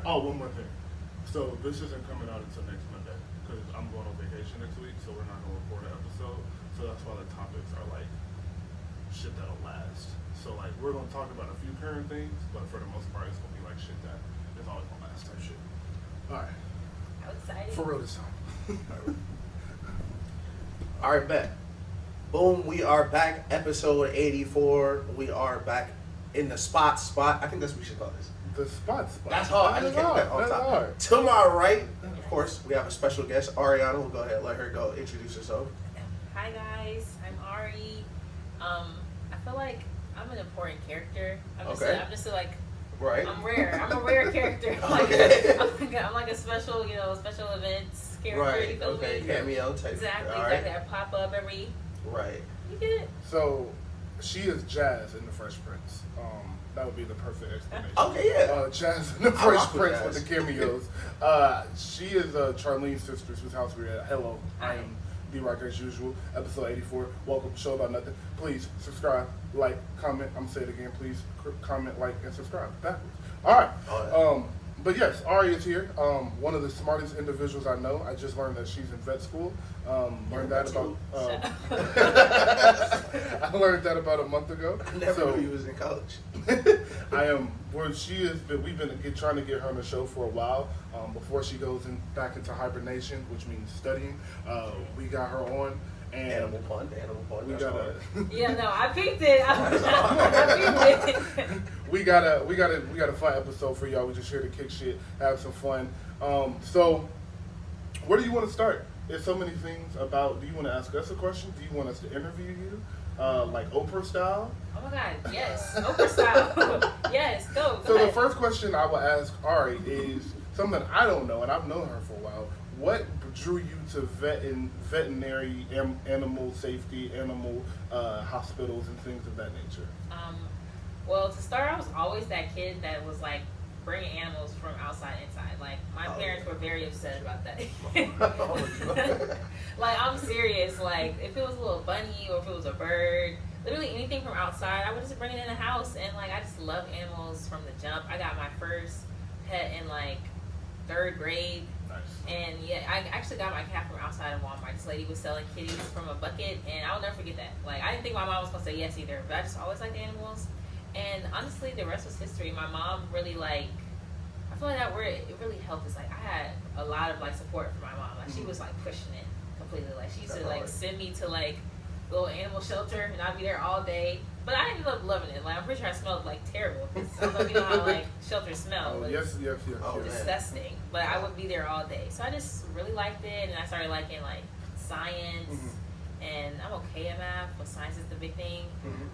Oh, one more thing. So this isn't coming out until next Monday because I'm going on vacation next week, so we're not going to record an episode. So that's why the topics are like shit that'll last. So like we're going to talk about a few current things, but for the most part, it's going to be like shit that is always going to last type shit. All right, How exciting. for real this time. All right, bet. Boom, we are back. Episode 84. We are back in the spot. I think that's what we should call this. The spot. That's hard. I just can't get on That's top. hard. To my right, of course, we have a special guest, Ariana. We'll go ahead and let her go introduce herself. Hi guys, I'm Ari. I feel like I'm an important character. Okay. I'm just like Right. I'm rare. I'm a rare character. Okay. I'm like a special, special events character. Right. You feel Okay. me? Cameo type. Exactly. All Exactly. right. I pop up every. Right. You get it? So she is Jazz in the Fresh Prince. That would be the perfect explanation. Okay. Yeah. Jazz in the I Fresh rock with Prince Jazz. with the cameos. She is Charlene's sister whose house we're at. Hello, I am D-Rock as usual. Episode 84. Welcome to Show About Nothing. Please subscribe, like, comment. I'm gonna say it again. Please comment, like, and subscribe. Backwards. All right. Oh, But yes, Ari is here. One of the smartest individuals I know. I just learned that she's in vet school. Learned that about. I learned that about a month ago. I never So- knew he was in college. I am where she is. We've been trying to get her on the show for a while. Before she goes back into hibernation, which means studying. We got her on, and Animal pun. we That's got hard. Yeah. No, I peeped it. I peeped it. we got a fun episode for y'all. We just here to kick shit, have some fun. So where do you want to start? There's so many things about. Do you want to ask us a question? Do you want us to interview you, like Oprah style? Oh my God, yes. Oprah style. Yes, go. So Go the ahead. first question I will ask Ari is something I don't know, and I've known her for a while. What drew you to veterinary, animal safety, animal hospitals, and things of that nature? Well, to start, I was always that kid that was like bringing animals from outside inside. Like my parents were very upset about that. Like I'm serious. Like if it was a little bunny or if it was a bird, literally anything from outside, I would just bring it in the house. And like I just love animals from the jump. I got my first pet in like 3rd grade. Nice. And yeah, I actually got my cat from outside of Walmart. This lady was selling kitties from a bucket, and I'll never forget that. Like I didn't think my mom was gonna say yes either, but I just always liked animals. And honestly, the rest was history. My mom really like. I feel like that word it really helped us. Like I had a lot of like support from my mom. Like she was like pushing it completely. Like she used to like send me to like little animal shelter, and I'd be there all day. But I ended up loving it. Like I'm pretty sure I smelled like terrible. 'Cause I don't know if you know how like shelters smell. Oh but yes. Oh, man. disgusting, but I would be there all day. So I just really liked it, and I started liking like science, and I'm okay at math, but science is the big thing.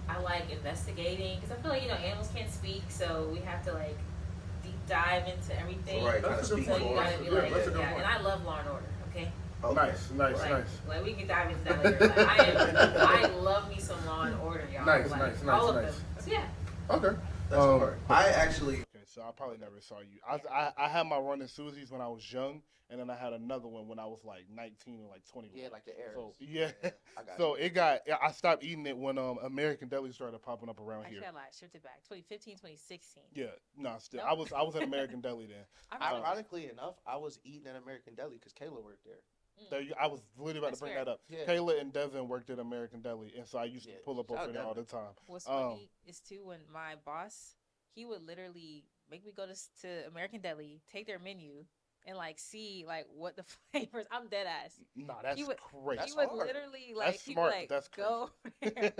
I like investigating because I feel like animals can't speak, so we have to like deep dive into everything. Right. That's a good So point. you gotta be Yeah, like, that's a good yeah. point. And I love Law and Order. Okay. Okay. Nice. Like we can dive into that later. Like, I love me some Law and Order, y'all. Nice, like, nice, all nice. of them. So yeah. Okay. That's hard. I actually. Okay, so I probably never saw you. I had my run in Susie's when I was young, and then I had another one when I was like 19 or like 21. Yeah, like the errors. So yeah. I got So it got. I stopped eating it when American Deli started popping up around Actually, here. I lied. Shipped it back. 2015, 2016. Yeah, no, still. Nope. I was at American Deli then. Ironically enough, I was eating at American Deli because Kayla worked there. I was literally about That's to bring fair. that up. Yeah. Kayla and Devin worked at American Deli, and so I used to Yeah. pull up Shout over out there all the Devin. time. What's funny is too when my boss, he would literally make me go to American Deli, take their menu, and like see like what the flavors. I'm dead ass. Nah, that's He would- crazy. That's He would hard. literally like That's he smart, would like but that's go there,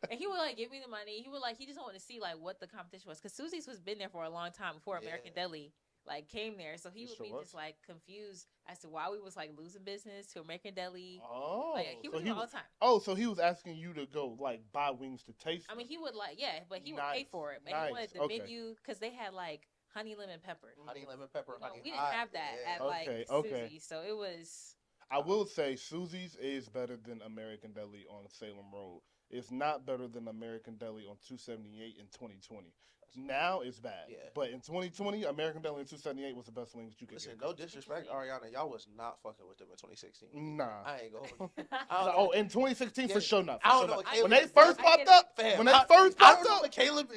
and he would like give me the money. He would like he just wanted to see like what the competition was because Susie's was been there for a long time before American Yeah. Deli like came there. So he It would sure be was. just like confused as to why we was like losing business to American Deli. Oh, Like he so would do it all the time. Oh, so he was asking you to go like buy wings to taste. I mean, he would like, yeah, but he would Nice, pay for it. But nice, he wanted the okay. menu because they had like honey lemon pepper. Honey lemon pepper, You know, honey we didn't hot. have that Yeah. at like Okay. Susie's, so it was. I will say Susie's is better than American Deli on Salem Road. It's not better than American Deli on 278 in 2020. Now it's bad. Yeah. But in 2020, American Deli in 278 was the best wings you could Listen, get. no disrespect, Ariana. Y'all was not fucking with them in 2016. Nah. I ain't going. Oh, in 2016 Yeah. for sure not. For I don't sure know not. what Caleb When they is first doing. popped up, Fam, when they I first don't popped know up, what Caleb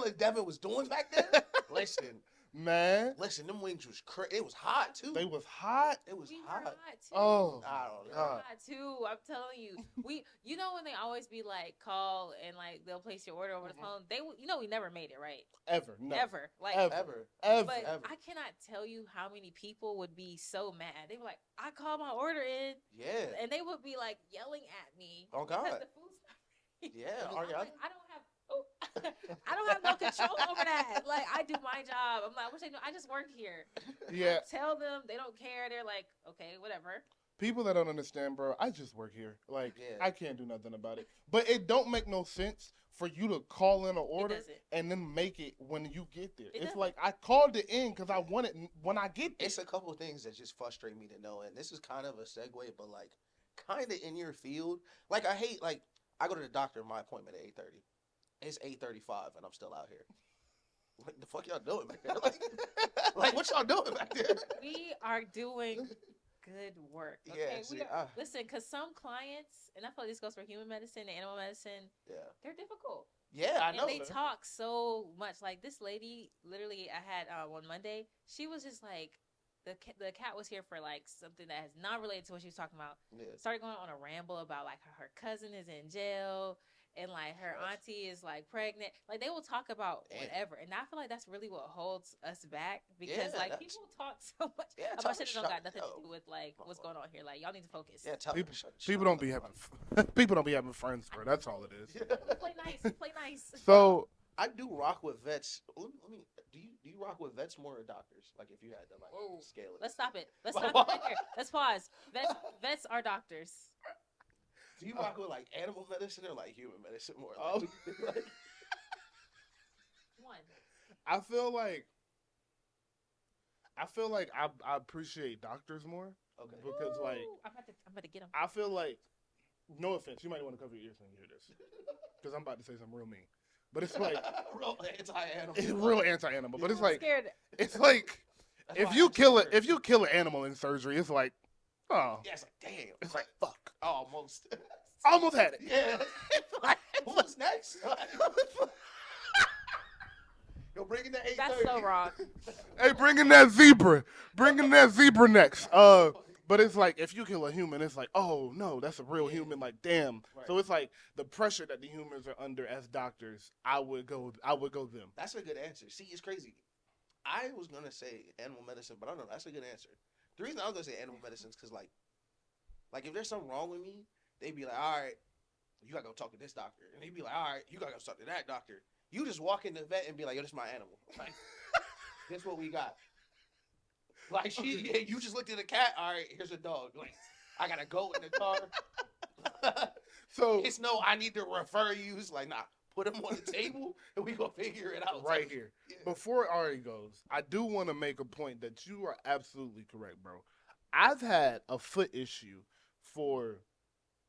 and Devin was doing back then. Listen, Man, Listen, them wings was crazy. It was hot too. they was hot. It was We were hot. hot too. Oh, I don't know. God. Hot too. I'm telling you. You know when they always be like call and like they'll place your order over the phone. We never made it right. Ever. No. Ever. Like Ever. But ever. I cannot tell you how many people would be so mad. They were like, I called my order in, Yeah. and they would be like yelling at me. Oh, because God. the food's not ready. Yeah, I'm are y'all- like, I don't have no control over that. Like I do my job. I'm like, what they do? I just work here. Yeah. I tell them, they don't care. They're like, okay, whatever. People that don't understand, bro, I just work here. Like, Yeah. I can't do nothing about it. But it don't make no sense for you to call in an order doesn't. and then make it when you get there. It It's doesn't. like, I called it in because I want it when I get there. It's a couple of things that just frustrate me to know, and this is kind of a segue, but like, kind of in your field. Like, I hate like I go to the doctor. My appointment at 8:30. It's 8:35, and I'm still out here. Like, the fuck y'all doing back there? Like what y'all doing back there? We are doing good work. Yeah, Okay, see, listen, because some clients, and I feel like this goes for human medicine and animal medicine, Yeah. they're difficult. Yeah, I know. And they talk so much. Like this lady, literally, I had on Monday. She was just like, the cat was here for like something that has not related to what she was talking about. Yeah. Started going on a ramble about like her cousin is in jail. And like her auntie is like pregnant, like they will talk about Damn. whatever, and I feel like that's really what holds us back because Yeah, like that's- people talk so much Yeah, tell about them shit that don't shut- got nothing yo. to do with like what's going on here. Like y'all need to focus. Yeah, tell People, them, people don't be having people don't be having friends, bro. That's all it is. Play nice, play nice. So I do rock with vets. Let me. Do you rock with vets more or doctors? Like if you had to like Whoa. scale it. Let's stop it. Let's stop it right there. Let's pause. Vets are doctors. Do you rock with like animal medicine or like human medicine more? Oh. Like, One. I feel like I appreciate doctors more okay. because like Ooh, I'm about to get them. I feel like, no offense, you might want to cover your ears when you hear this, because I'm about to say something real mean. But it's like Real anti-animal. it's real anti-animal. But it's I'm like scared. it's like That's why if I you asked kill first. it, if you kill an animal in surgery, it's like, oh, Yeah, it's like damn. it's like fuck, Almost. almost had it. Yeah. Like, What's next? Yo, bring in the 8:30. That's so wrong. hey, bringing that zebra next. But it's like if you kill a human, it's like, oh no, that's a real human. Like damn. Right. So it's like the pressure that the humans are under as doctors. I would go them. That's a good answer. See, it's crazy. I was gonna say animal medicine, but I don't know. That's a good answer. The reason I was gonna say animal medicine is because, like if there's something wrong with me, they'd be like, all right, you gotta go talk to this doctor, and they'd be like, all right, you gotta go talk to that doctor. You just walk in the vet and be like, yo, this is my animal. Like, this what we got. Like you just looked at the cat. All right, here's a dog. Like, I gotta go in the car. So It's no, I need to refer you. It's like, nah, put him on the table and we gonna figure it out right here, Yeah. before Ari goes, I do want to make a point that you are absolutely correct, bro. I've had a foot issue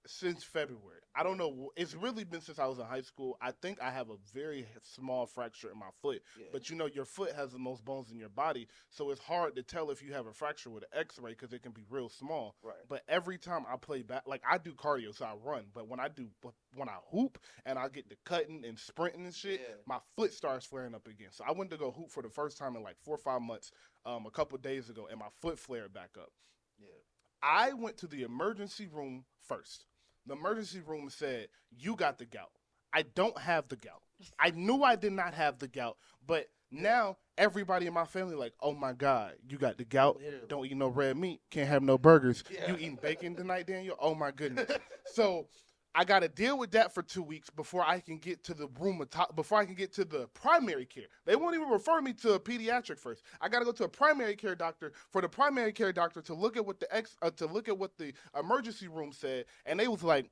since February. I don't know. It's really been since I was in high school. I think I have a very small fracture in my foot. Yeah. But you know, your foot has the most bones in your body, so it's hard to tell if you have a fracture with an X-ray because it can be real small. Right. But every time I play back, like I do cardio, so I run. But when I hoop and I get to cutting and sprinting and shit, Yeah. my foot starts flaring up again. So I went to go hoop for the first time in like 4 or 5 months, a couple days ago, and my foot flared back up. Yeah. I went to the emergency room first. The emergency room said, you got the gout. I don't have the gout. I knew I did not have the gout, but now everybody in my family like, oh my God, you got the gout. Literally. Don't eat no red meat. Can't have no burgers. Yeah. You eating bacon tonight, Daniel? Oh my goodness. So I got to deal with that for 2 weeks before I can get to the before I can get to the primary care. They won't even refer me to a pediatric first. I got to go to a primary care doctor for the primary care doctor to look at what the emergency room said, and they was like,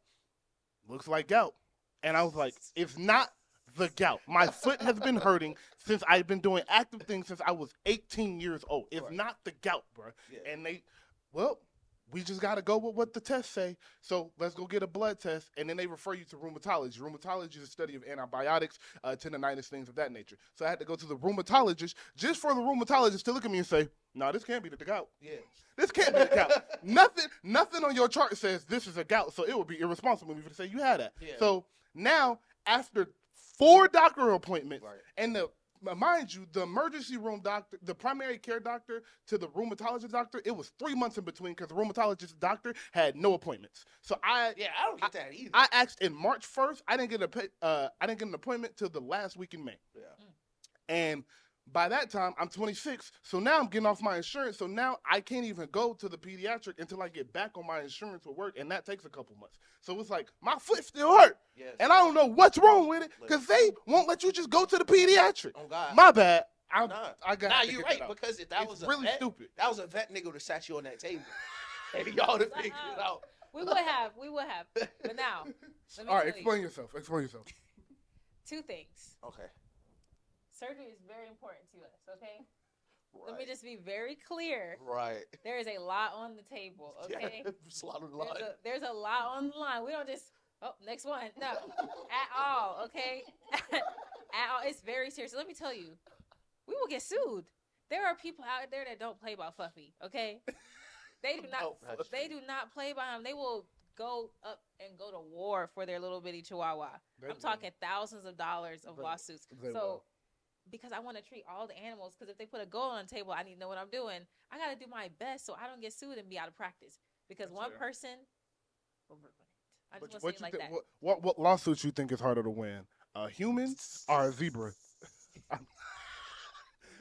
looks like gout. And I was like, it's not the gout. My foot has been hurting since I've been doing active things since I was 18 years old. It's Right. not the gout, bro. Yeah. And we just got to go with what the tests say. So let's go get a blood test. And then they refer you to rheumatology. Rheumatology is a study of antibiotics, tendonitis, things of that nature. So I had to go to the rheumatologist just for the rheumatologist to look at me and say, no, this can't be the gout. Yeah. This can't be the gout. Nothing on your chart says this is a gout. So it would be irresponsible of me to say you had that. Yeah. So now, after 4 doctor appointments Right. and the mind you, the emergency room doctor, the primary care doctor to the rheumatologist doctor, it was 3 months in between because the rheumatologist doctor had no appointments. So Yeah, I don't get that either. I asked in March 1st. I didn't get an appointment till the last week in May. Yeah. And by that time, I'm 26. So now I'm getting off my insurance. So now I can't even go to the pediatric until I get back on my insurance with work, and that takes a couple months. So it's like my foot still hurt, Yes. and I don't know what's wrong with it because they won't let you just go to the pediatric. Oh God. My bad. I Nah, got. you're right because if that was a really vet, stupid. that was a vet nigga that sat you on that table, and y'all to figure it out. We would have. But now, let me All right, tell explain yourself. Explain yourself. you 2 things. Okay. Surgery is very important to us, okay? Right. Let me just be very clear. Right. There is a lot on the table, okay? Yeah, it's a lot on the line. There's a lot on the line. We don't just, next one. No, at all, okay? At all. It's very serious. Let me tell you, we will get sued. There are people out there that don't play about Fluffy, okay? They do not. Oh, that's They do not play by him. They will go up and go to war for their little bitty chihuahua. I'm talking thousands of dollars of lawsuits. So, because I want to treat all the animals, because if they put a goal on the table, I need to know what I'm doing. I got to do my best so I don't get sued and be out of practice. Because one person will ruin it. I just want to say it like that. What lawsuits you think is harder to win? A human or a zebra?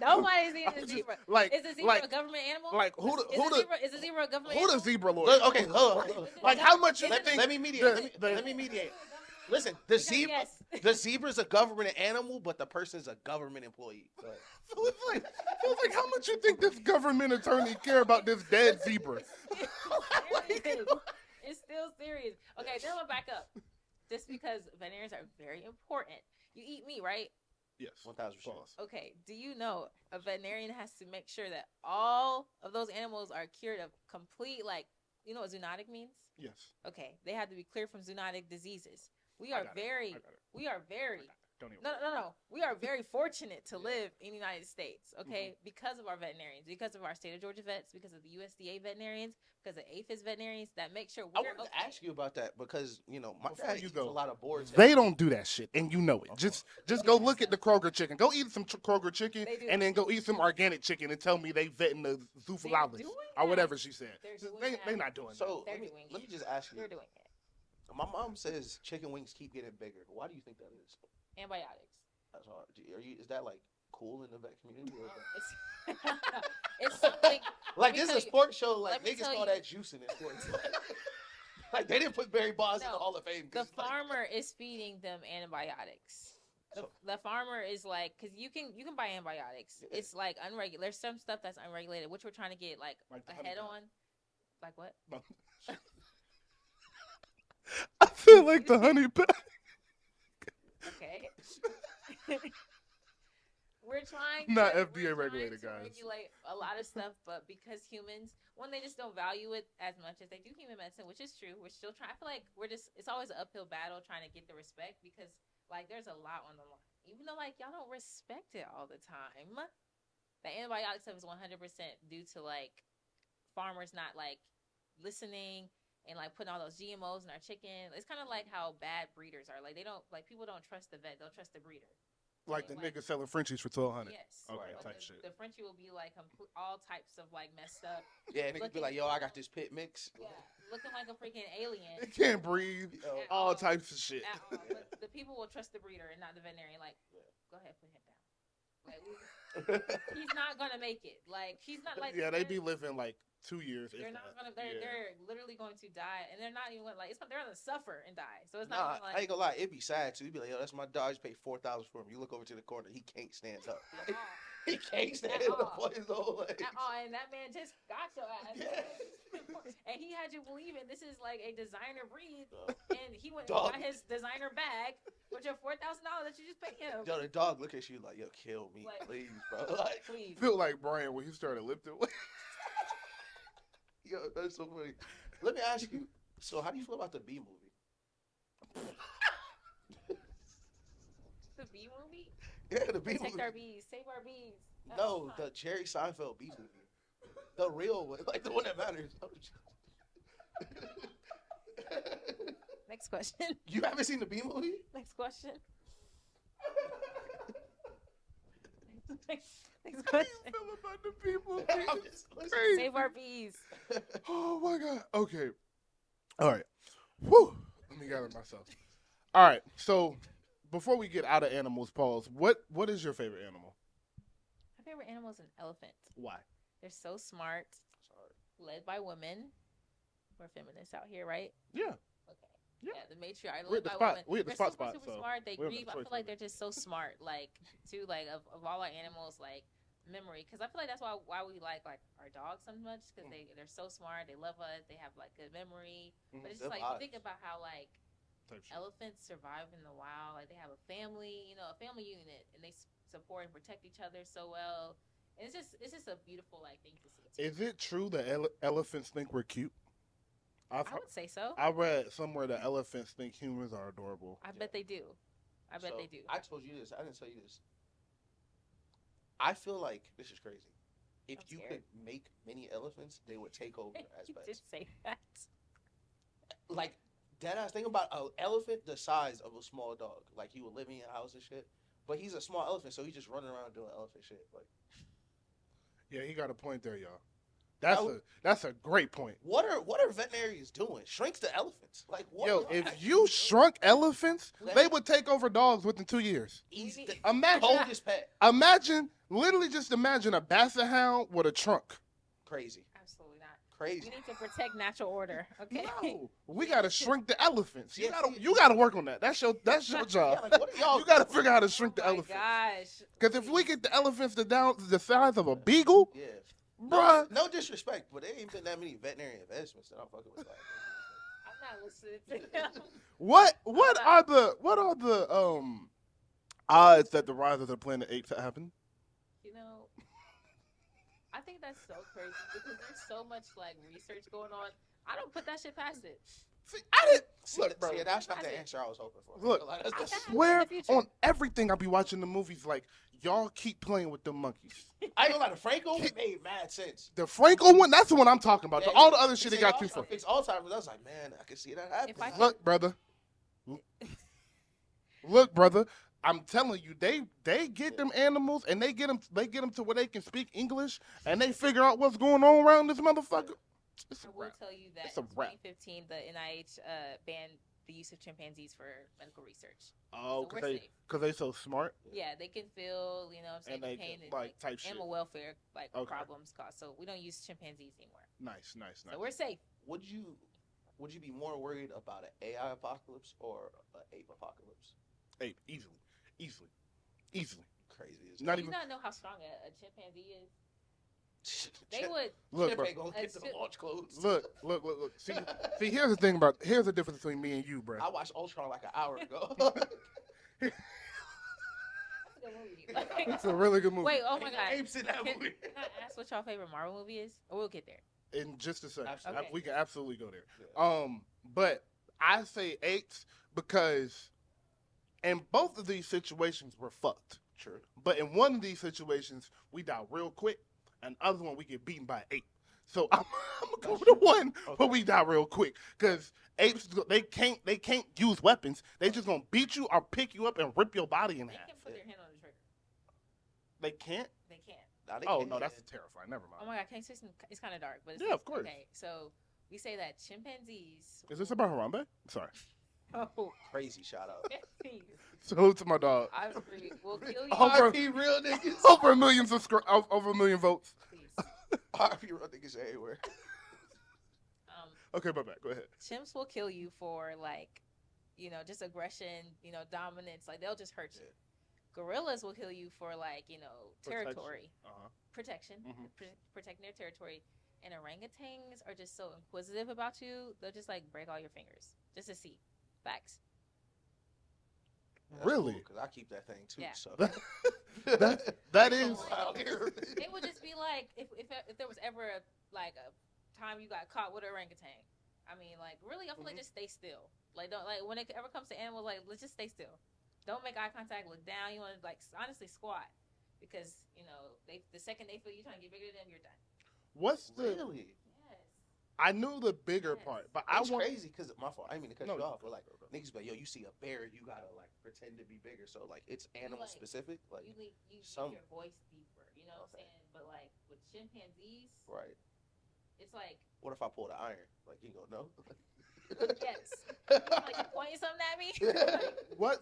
Nobody's eating a zebra. Like, is a zebra a government animal? Like is a zebra a government who animal? the zebra lawyer? Okay, hold on. Like how much you think? Let me mediate. Let me mediate. Listen, the zebra's a government animal, but the person's a government employee. So it's like how much you think this government attorney care about this dead zebra? It's still serious. Okay, then I'm gonna back up. Just because veterinarians are very important. You eat meat, right? Yes. 1,000%. Okay. Do you know a veterinarian has to make sure that all of those animals are cured of complete, like, you know what zoonotic means? Yes. Okay. They have to be cleared from zoonotic diseases. We I are got it. very, we are very, Don't even. no. We are very fortunate to live in the United States, okay? Because of our veterinarians, because of our state of Georgia vets, because of the USDA veterinarians, because of APHIS veterinarians that make sure I we're wanted to ask you about that because, you know, my Before dad you eats go, a lot of boards. They don't do that shit, and you know it. Just go look at the Kroger chicken. Go eat some Kroger chicken, They do. and then go eat some organic chicken, and tell me they vetting the zoophilalis doing or that. whatever she said. They're doing They that. not doing that. So They're let me, doing let me it. just ask you. We're doing it. My mom says chicken wings keep getting bigger. Why do you think that is? Antibiotics. That's hard. Is that like cool in the vet community? Or It's something. like me this is tell a you- sports show. Like let me niggas tell call you. that juicing in sports. Like they didn't put Barry Bonds in the No, Hall of Fame. The 'cause, like, farmer is feeding them antibiotics. The farmer is like, because you can buy antibiotics. Yeah. It's like unregulated. There's some stuff that's unregulated, which we're trying to get like Like the ahead honey on. Like what? I feel like the honey pack. Okay. We're trying. Not we're FDA trying regulated, to guys. Regulate a lot of stuff, but because humans, one, they just don't value it as much as they do human medicine, which is true. We're still trying. I feel like it's always an uphill battle trying to get the respect because like there's a lot on the line. Even though like y'all don't respect it all the time. The antibiotic stuff is 100% due to like farmers not like listening and like putting all those GMOs in our chicken. It's kind of like how bad breeders are. Like they don't like people don't trust the vet; they'll trust the breeder. Like the nigga selling Frenchies for $1,200. Yes. Okay, But type shit. The Frenchie will be like all types of like messed up. yeah, niggas be like, yo, I got this pit mix. Yeah, looking like a freaking alien. They can't breathe. Yo, At All all. types of shit. At all. But the people will trust the breeder and not the veterinarian. Like, go ahead, put him down. Like, he's not gonna make it. Like, he's not like. Yeah, they be living like 2 years. if They're not that. gonna. Yeah. They're literally going to die, and they're not even like. They're gonna suffer and die. So it's Nah, not even like. I ain't gonna lie, it'd be sad too. You'd be like, yo, that's my dog. I just paid $4,000 for him. You look over to the corner, he can't stand up. at all. He can't stand At up all. on his own legs. At all, and that man just got your ass. Yeah. And he had you believing this is like a designer breed, Dog. and he went Dog. and got his designer bag with your $4,000 that you just paid him. Yo, the dog look at you like, yo, kill me, Like- please, bro. Like, Please. Feel like Brian when he started lifting weights. yo, that's so funny. Let me ask you. So, how do you feel about the B movie? The bee movie? Yeah, the B Protect movie. our bees. Save our bees. No, the Jerry Seinfeld B movie. The real one, like the one that matters. Next question. You haven't seen the B movie? Next question. Next How you question. feel about the people? I'm It's just listening. crazy. Save our bees. Oh my god. Okay. All right. Whew. Let me gather myself. All right. So before we get out of animals, pause. What is your favorite animal? My favorite animal is an elephant. Why? They're so smart, led by women. We're feminists out here, right? Yeah. Okay. Yeah. The matriarch. We're at Led the by spot. women. We're at the They're spot. super So smart. They we don't grieve. got I a feel choice like they're just so smart. Like, too, like, of all our animals, like, memory. Because I feel like that's why we like our dogs so much. Because they're so smart. They love us. They have, like, good memory. But it's just, They're like, you vibes. think about how, like, Type shit. elephants survive in the wild. Like, they have a family, you know, a family unit. And they support and protect each other so well. And it's just a beautiful, like, thing to see. Is it true that elephants think we're cute? I would say so. I read somewhere that elephants think humans are adorable. I bet they do. I bet So, they do. I told you this. I didn't tell you this. I feel like this is crazy. If I'm you scared. could make many elephants, they would take over as You did pets. say that. Like dead ass. Think about an elephant the size of a small dog. Like he would live in your house and shit. But he's a small elephant, so he's just running around doing elephant shit. Like Yeah, he got a point there, y'all. That That's a great point. what are veterinarians doing? Shrinks the elephants. Like what? Yo, are if actually you doing? shrunk elephants, Let they me- would take over dogs within 2 years. he's We the need- Imagine, coldest pet. literally just imagine a basset hound with a trunk. Crazy, Absolutely not. crazy. We need to protect natural order. Okay. No, we gotta shrink the elephants. Yeah, see- You gotta work on that. That's your Yeah, job. like, what are y'all You gotta doing? figure out how to shrink the Oh my elephants. gosh. Because if we get the elephants to down to the size of a beagle, Yeah. bruh, No disrespect, but there ain't been that many veterinary investments that I'm fucking with. Like, I'm not listening to him. what are the odds that the rise of the Planet Apes happen? You know, I think that's so crazy because there's so much like research going on. I don't put that shit past it. See, I didn't see, look, bro. see, that's not That's the it. answer I was hoping for. Look, Like, I that's- got- Swear in the future. on everything I be watching the movies, like y'all keep playing with the monkeys. I ain't gonna lie, the Franco made mad sense. The Franco one, that's the one I'm talking about. Yeah, All the other he shit said they got I'll too try far. to fix Alzheimer's. I was like, man, I can see that happening. If I Look, brother. Look, brother. I'm telling you, they get them animals and they get them to where they can speak English and they figure out what's going on around this motherfucker. It's a I will wrap. tell you that It's a in wrap. 2015, the NIH banned the use of chimpanzees for medical research. Oh, So we're safe. because they so smart. Yeah, they can feel, you know what I'm saying, And they pain can, and like, type shit. animal welfare like Okay. problems caused. So we don't use chimpanzees anymore. Nice. So we're safe. Would you be more worried about an AI apocalypse or an ape apocalypse? Hey, easily. Crazy. Is Not Do you even. not know how strong a chimpanzee is? Chip- They Chip- would. Look, Chip bro. ain't gonna get to the Chip- launch clothes. Look. See, here's the difference between me and you, bro. I watched Ultron like an hour ago. That's a good movie. It's a really good movie. Wait, oh my Ain't no god. apes in that Can, movie. can I ask what your favorite Marvel movie is? Or we'll get there. In just a second. Absolutely. We can absolutely go there. Yeah. But I say apes because in both of these situations we're fucked. True. But in one of these situations we die real quick, and the other one we get beaten by an ape. So I'm gonna go with the one Okay. where we die real quick. Because apes they can't use weapons. They just gonna beat you or pick you up and rip your body in They half. can put their hand on the trigger. They can't? They can. Nah, they Oh can. no, that's terrifying. Never Oh mind. my god, can you say some? It's kind of dark, but it's Yeah, of course. Okay, so we say that chimpanzees. Is this about Harambe? Sorry. Oh, crazy shout out. chimpanzees. Salute to my dog. I agree. We'll kill you. Over- RP real niggas. Over a million over a million votes. Please. RP real niggas everywhere. Okay, my bad. Go ahead. Chimps will kill you for like, you know, just aggression, you know, dominance. Like they'll just hurt you. Gorillas will kill you for like, you know, territory, protection, Mhm. protecting their territory. And orangutans are just so inquisitive about you. They'll just like break all your fingers just to see. Facts. Really? Because I keep that thing too. Yeah. So That is. out here. They would just be like, if there was ever a time you got caught with an orangutan. I mean, like really, I feel like just stay still. Like don't like when it ever comes to animals, like let's just stay still. Don't make eye contact. Look down. You want to like honestly squat because you know the second they feel you trying to get bigger than them, you're done. What's the Really? Yes. I knew the bigger Yes. part, but I It's want. crazy because my fault. I didn't mean to cut No, you off, but go, like go, go. niggas be like, yo, you see a bear, you gotta like pretend to be bigger. So like it's animal like- specific. Like You some- use your voice deeper. You know what I'm Okay. saying? But like with chimpanzees, right. it's like What if I pull the iron? Like you gonna know? yes, like you pointing something at me. Like,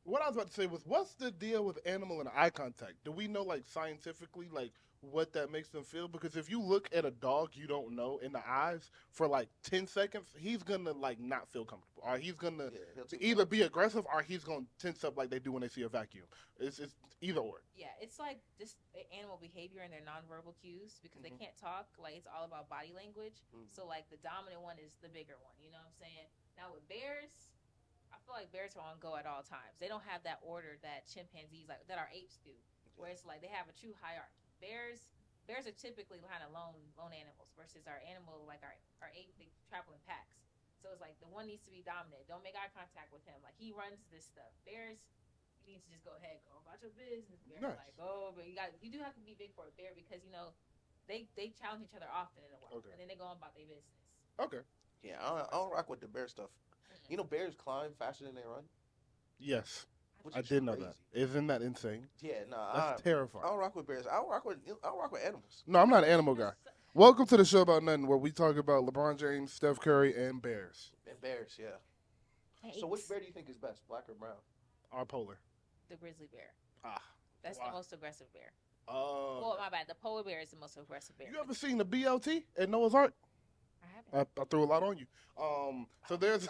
What I was about to say was, what's the deal with animal and eye contact? Do we know, like, scientifically, like, what that makes them feel? Because if you look at a dog you don't know in the eyes for like 10 seconds, he's gonna like not feel comfortable, or he's gonna Yeah, he'll tune either out. be aggressive or he's gonna tense up like they do when they see a vacuum. It's either or. yeah, it's like just the animal behavior and their nonverbal cues because Mhm. they can't talk. Like it's all about body language. Mhm. So like the dominant one is the bigger one. You know what I'm saying? Now with bears, I feel like bears are on go at all times. They don't have that order that chimpanzees like that our apes do, where it's like they have a true hierarchy. Bears are typically kind of lone animals versus our animal like our ape, they travel in packs. So it's like the one needs to be dominant. Don't make eye contact with him. Like he runs this stuff. Bears, you need to just go ahead, go about your business. Bears Nice. like, oh, but you do have to be big for a bear because you know they challenge each other often in the wild, Okay. and then they go on about their business. Okay. Yeah, I don't rock with the bear stuff. You know, bears climb faster than they run. Yes, Which I is did know crazy. that. Isn't that insane? Yeah, nah. That's I terrifying. don't rock with bears. I don't rock with animals. No, I'm not an animal guy. Welcome to the show about nothing, where we talk about LeBron James, Steph Curry, and bears. And bears, yeah. So which bear do you think is best, black or brown? Are polar. The grizzly bear. Ah. That's Why? the most aggressive bear. Oh. Well, my bad. The polar bear is the most aggressive bear. You ever seen the BLT at Noah's Ark? I haven't. I threw a lot on you. So there's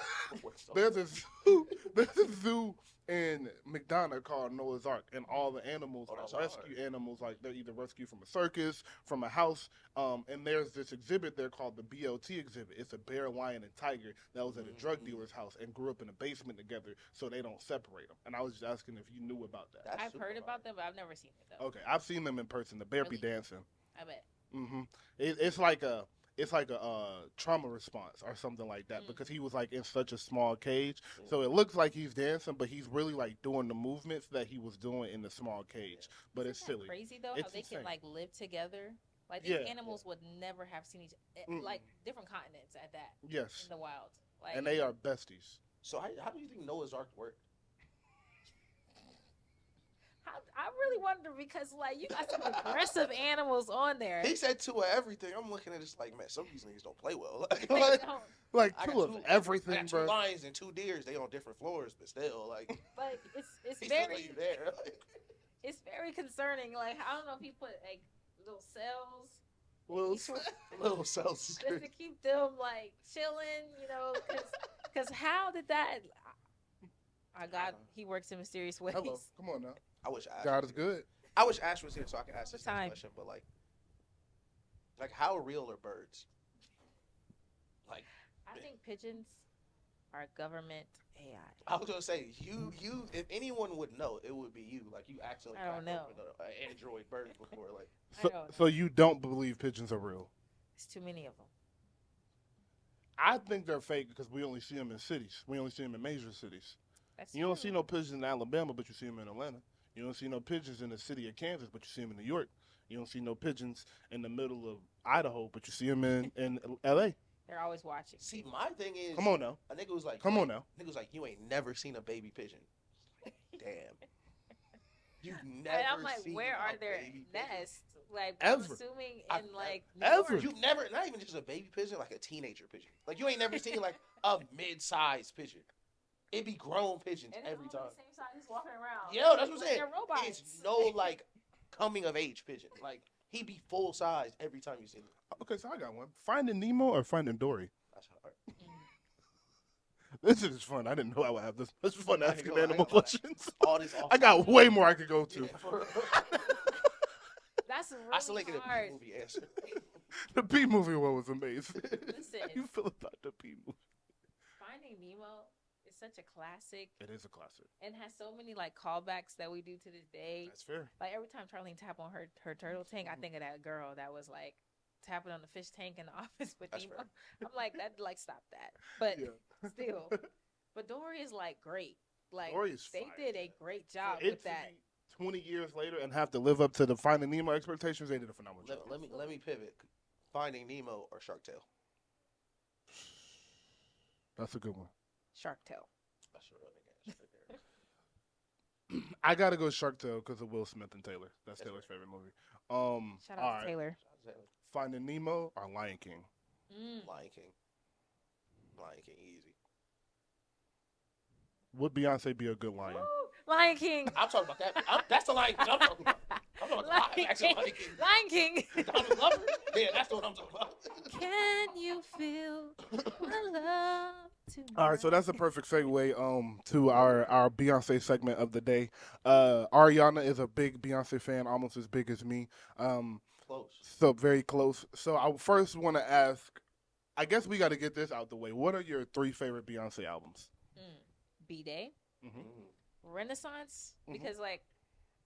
So- there's a zoo in McDonough called Noah's Ark, and all the animals Oh, that's are rescue animals. Like they're either rescued from a circus, from a house. And there's this exhibit there called the BLT exhibit. It's a bear, lion, and tiger that was at a drug dealer's house and grew up in a basement together, so they don't separate them. And I was just asking if you knew about that. That's I've super heard fire. about them, but I've never seen it though. Okay, I've seen them in person. The bear be Really? dancing. I bet. It's like a trauma response or something like that, Mm. because he was like in such a small cage, so it looks like he's dancing, but he's really like doing the movements that he was doing in the small cage. But it's Isn't that silly. crazy though, how It's they insane. can like live together. Like these Yeah. animals would never have seen Mm. like different continents at that Yes, in the wild. Like and they are besties. So how do you think Noah's Ark worked? I really wonder because like you got some aggressive animals on there. He said two of everything. I'm looking at this like, man, some of these niggas don't play well. They Like, don't- Like I got two of two- I everything, got two bro. lions and two deers. They on different floors, but still, like, but it's he still very let you there. Like, it's very concerning. Like I don't know if he put like little cells Well, each one- little cells. just to keep them like chilling, you know, because how did that? I God, he works in mysterious ways. hello, come on now. I wish Ash God was is here. good. I wish Ash was here so I could ask The this next time. question. But like, how real are birds? Like, I think pigeons are government AI. I was gonna say, you, if anyone would know, it would be you. Like, you actually I don't cracked know. open an Android bird before. Like, I So, don't so you don't believe pigeons are real? It's too many of them. I think they're fake because we only see them in cities. We only see them in major cities. That's You don't true. see no pigeons in Alabama, but you see them in Atlanta. You don't see no pigeons in the city of Kansas, but you see them in New York. You don't see no pigeons in the middle of Idaho, but you see them in L.A. They're always watching. see, my thing is, Come on now. a nigga was like, Come on now. Nigga was like, you ain't never seen a baby pigeon. Damn. You've never And I'm like, seen where a are their baby pigeon. nests? Like, I'm Ever. assuming I've in like ever. New York. You've never, not even just a baby pigeon, like a teenager pigeon. Like, you ain't never seen like a mid-sized pigeon. It be grown pigeons And they're every all time. the same size, just walking around. Yo, that's what I'm Like saying. They're robots. It's no like coming of age pigeon. Like, he be full size every time you see him. Okay, so I got one. Finding Nemo or Finding Dory? That's hard. This is fun. I didn't know I would have this. This is fun I asking ain't gonna animal lie. questions. All this off. I got way more I could go to. Yeah, for real. That's really I selected a hard. movie answer. The P movie one was amazing. Listen, How you feel about the P movie? Finding Nemo is such a classic It is a classic. and has so many like callbacks that we do to this day. That's fair. Like every time Charlene tap on her turtle tank, I think of that girl that was like tapping on the fish tank in the office with That's Nemo. fair. I'm like, that like stop that. But Yeah. still. But Dory is like great. Like Dory is they fire. did a great job For it with to that. be 20 years later and have to live up to the Finding Nemo expectations, they did a phenomenal job. Let me pivot. Finding Nemo or Shark Tale? That's a good one. Shark Tale. That's a real nigga answer right there. I gotta go Shark Tale because of Will Smith and Taylor. That's Taylor's favorite movie. Shout all out right. to Taylor. Finding Nemo or Lion King? Lion King. Lion King, easy. Would Beyonce be a good lion? Woo! Lion King. I'm talking about that. That's the Lion King I'm talking about. I'm talking about the live action Lion King. Lion King. Donald Glover. Yeah, that's what I'm talking about. Can you feel my love tonight? All right, so that's a perfect segue to our Beyonce segment of the day. Ariana is a big Beyonce fan, almost as big as me. Close. So very close. So I first want to ask, I guess we got to get this out the way. What are your 3 favorite Beyonce albums? B-Day, Mm-hmm. Renaissance, Mhm. because like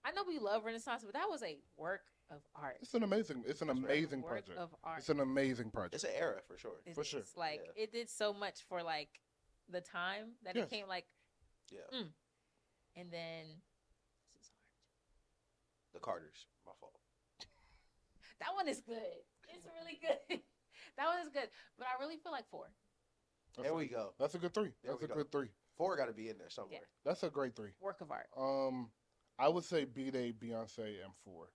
I know we love Renaissance, but that was a work of art. It's an amazing Work project. of art. It's an amazing project. It's an era for sure. It for sure. is. Like Yeah. it did so much for like the time that Yes. it came like, Yeah. and then this is hard. The Carters. My fault. That one is good. It's really good. That one is good, but I really feel like 4. That's There a- we go. That's a good 3. There That's we a go. good 3. 4 got to be in there somewhere. That's a great 3. Work of art. I would say B-Day, Beyonce, and 4.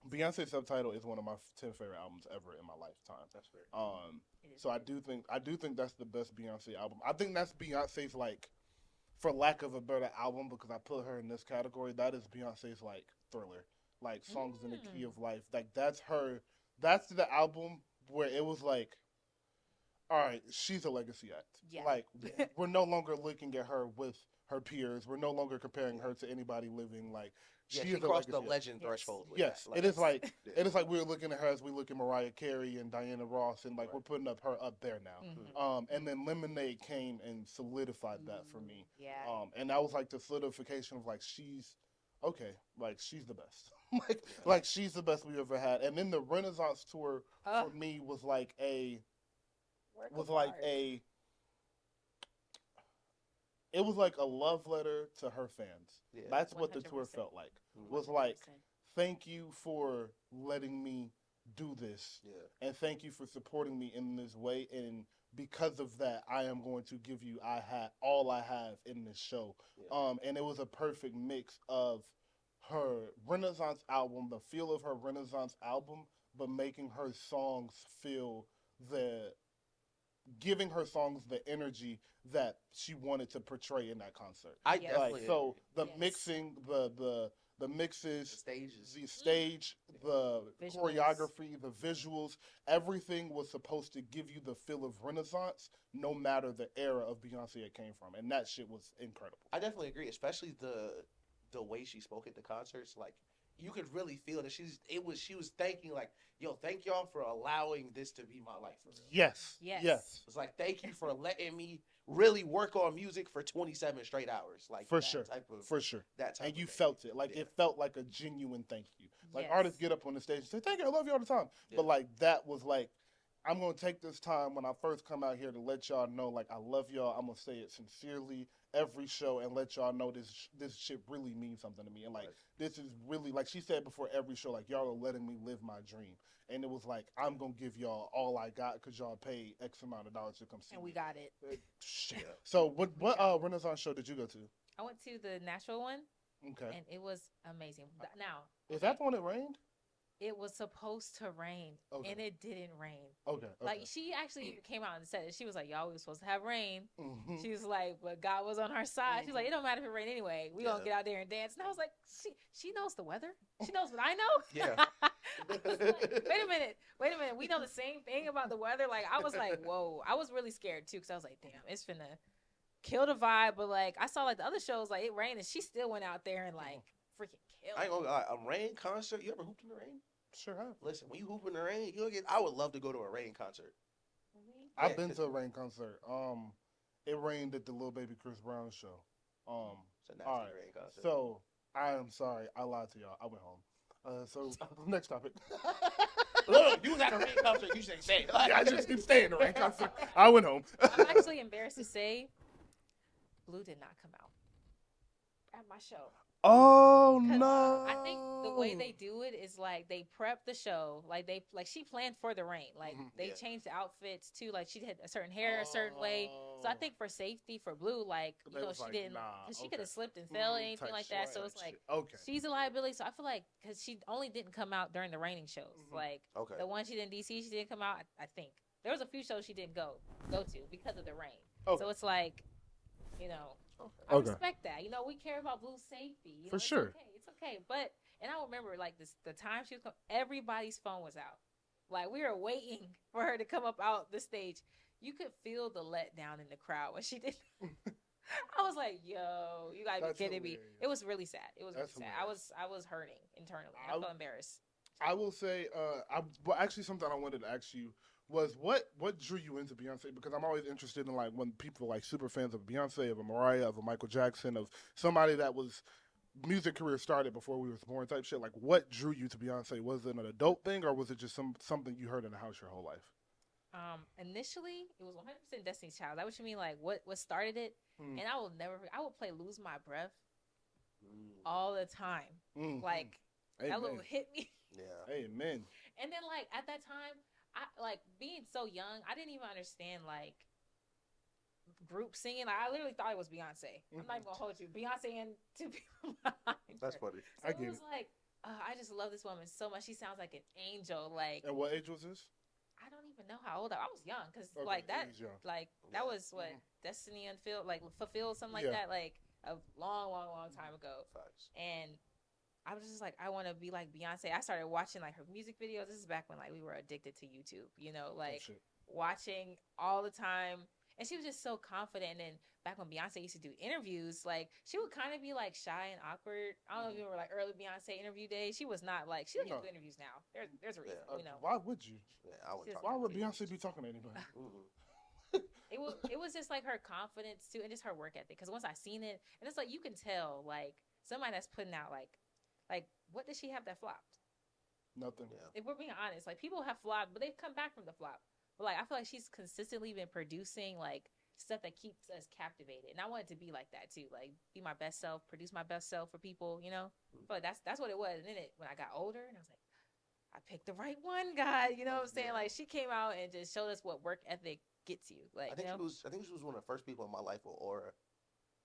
Beyonce Subtitle is one of my 10 favorite albums ever in my lifetime. That's fair. It is So I do think that's the best Beyonce album. I think that's Beyonce's, like, for lack of a better album, because I put her in this category, that is Beyonce's, like, Thriller. Like, Songs in the Key of Life. Like, that's the album where it was like, all right, she's a legacy act. Yeah. Like, we're no longer looking at her with her peers. We're no longer comparing her to anybody living. Like, Yeah, she she is a crossed the legacy act. legend Yes. threshold. With Yes, that. it is like Yeah. it is like we're looking at her as we look at Mariah Carey and Diana Ross, and like Right. we're putting her up there now. Mhm. And then Lemonade came and solidified that for me. Yeah. And that was like the solidification of like she's okay, like she's the best. like she's the best we've ever had. And then the Renaissance tour for me was like Work was of like art. it was like a love letter to her fans. Yeah. That's what the tour 100%. felt like. Mhm. Was like 100%. thank you for letting me do this. Yeah. And thank you for supporting me in this way. And because of that, I am going to give you all I have in this show. Yeah. And it was a perfect mix of her Renaissance album, the feel of her Renaissance album, but making her songs giving her songs the energy that she wanted to portray in that concert. I Yes. definitely Like so, agree. the Yes. mixing, the The mixes, stages. the stage, the Visuals. choreography, the visuals, everything was supposed to give you the feel of Renaissance, no matter the era of Beyonce it came from, and that shit was incredible. I definitely agree, especially the way she spoke at the concerts. Like you could really feel that she was thanking like, yo, thank y'all for allowing this to be my life. For real. Yes, Yes. It's like thank you for letting me really work on music for 27 straight hours. Like For that sure. type of for sure. that type And of you thing. felt it, like Yeah. it felt like a genuine thank you. Like Yes. artists get up on the stage and say, "Thank you, I love you all the time," Yeah. but like that was like, I'm gonna take this time when I first come out here to let y'all know, like I love y'all. I'm gonna say it sincerely every show and let y'all know this shit really means something to me. And like Right. this is really like she said before every show, like y'all are letting me live my dream. And it was like I'm gonna give y'all all I got because y'all paid X amount of dollars to come see And me. we got it. Shit. Yeah. So what Renaissance show did you go to? I went to the Nashville one, Okay. and it was amazing. Now, Is that the one that rained? it was supposed to rain, Okay. and it didn't rain. Okay. Like she actually came out and said it. She was like, "Y'all, we were supposed to have rain." Mhm. She was like, "But God was on her side." She's like, "It don't matter if it rain anyway. We gonna Yeah. get out there and dance." And I was like, "She knows the weather. She knows what I know." Yeah. I was like, wait a minute. We know the same thing about the weather. Like I was like, whoa. I was really scared too because I was like, damn, it's finna kill the vibe. But like I saw like the other shows, like it rained and she still went out there and like freaking killed. I ain't gonna lie, a rain concert. You ever hooped in the rain? Sure have. Listen, when you hoop in the rain, you'll get. I would love to go to a rain concert. I've Yeah, been 'cause- to a rain concert. It rained at the Lil Baby Chris Brown show. It's a nasty All right. rain concert. So I am sorry, I lied to y'all. I went home. So next topic. Look, you was at a rain concert. You should say. I just keep staying in the rain concert. I went home. I'm actually embarrassed to say, Blue did not come out at my show. Oh 'Cause no! I think the way they do it is like they prep the show, like she planned for the rain, like Mhm. they Yeah. changed the outfits too, like she had a certain hair a certain way. So I think for safety for Blue, like Oh. They was she like, didn't, nah, because she okay. could have slipped and fell or anything Type like shit, that. So type it's like shit. Okay. she's a liability. So I feel like because she only didn't come out during the raining shows, Mhm. like Okay. the one she did in DC, she didn't come out. I think there was a few shows she didn't go to because of the rain. Okay. So it's like, you know. Okay. I Okay. respect that. You know, we care about Blue's safety. You know, For it's sure. Okay. It's okay. But and I remember like this the time she was everybody's phone was out. Like we were waiting for her to come up out the stage. You could feel the letdown in the crowd when she did. I was like, "Yo, you gotta That's be kidding me!" hilarious. It was really sad. It was That's really sad. hilarious. I was hurting internally. I I- felt embarrassed. I will say, actually something I wanted to ask you was what drew you into Beyonce? Because I'm always interested in like when people are like super fans of Beyonce, of a Mariah, of a Michael Jackson, of somebody that was music career started before we was born type shit. Like what drew you to Beyonce? Was it an adult thing or was it just something you heard in the house your whole life? Initially, it was 100% Destiny's Child. That what you mean? Like what started it? Mm. And I will play "Lose My Breath" Mm, all the time. Mm. Like that Amen. little hit me. yeah. Amen. And then like at that time, I like being so young, I didn't even understand like group singing. Like, I literally thought it was Beyonce. I'm not even gonna hold you. Beyonce and two people behind That's her. funny. So I it get was like, I just love this woman so much. She sounds like an angel. Like And what age was this? I don't even know how old I was young because Okay, like that, he was young. like that was what Destiny Unfilled, like fulfilled something like Yeah. that, like a long time ago. Facts. And I was just like, I want to be like Beyonce. I started watching like her music videos. This is back when like we were addicted to YouTube, you know, like shit. watching all the time. And she was just so confident. And back when Beyonce used to do interviews, like she would kind of be like shy and awkward. I don't know if you remember like early Beyonce interview days. She was not like, she doesn't even No. do interviews now. There's a reason, Yeah. you know. Why would you? Yeah, I would Just- talk Why about would it. Beyonce be talking to anybody? Mhm. It was just like her confidence too, and just her work ethic. Because once I seen it, and it's like you can tell like somebody that's putting out like what did she have that flopped? Nothing. Yeah. If we're being honest, like people have flopped, but they've come back from the flop. But like I feel like she's consistently been producing like stuff that keeps us captivated, and I wanted to be like that too. Like be my best self, produce my best self for people, you know. But that's what it was. And then when I got older, and I was like, I picked the right one, God. You know what I'm saying? Yeah. Like she came out and just showed us what work ethic gets you. Like I think you know. I think she was one of the first people in my life with aura.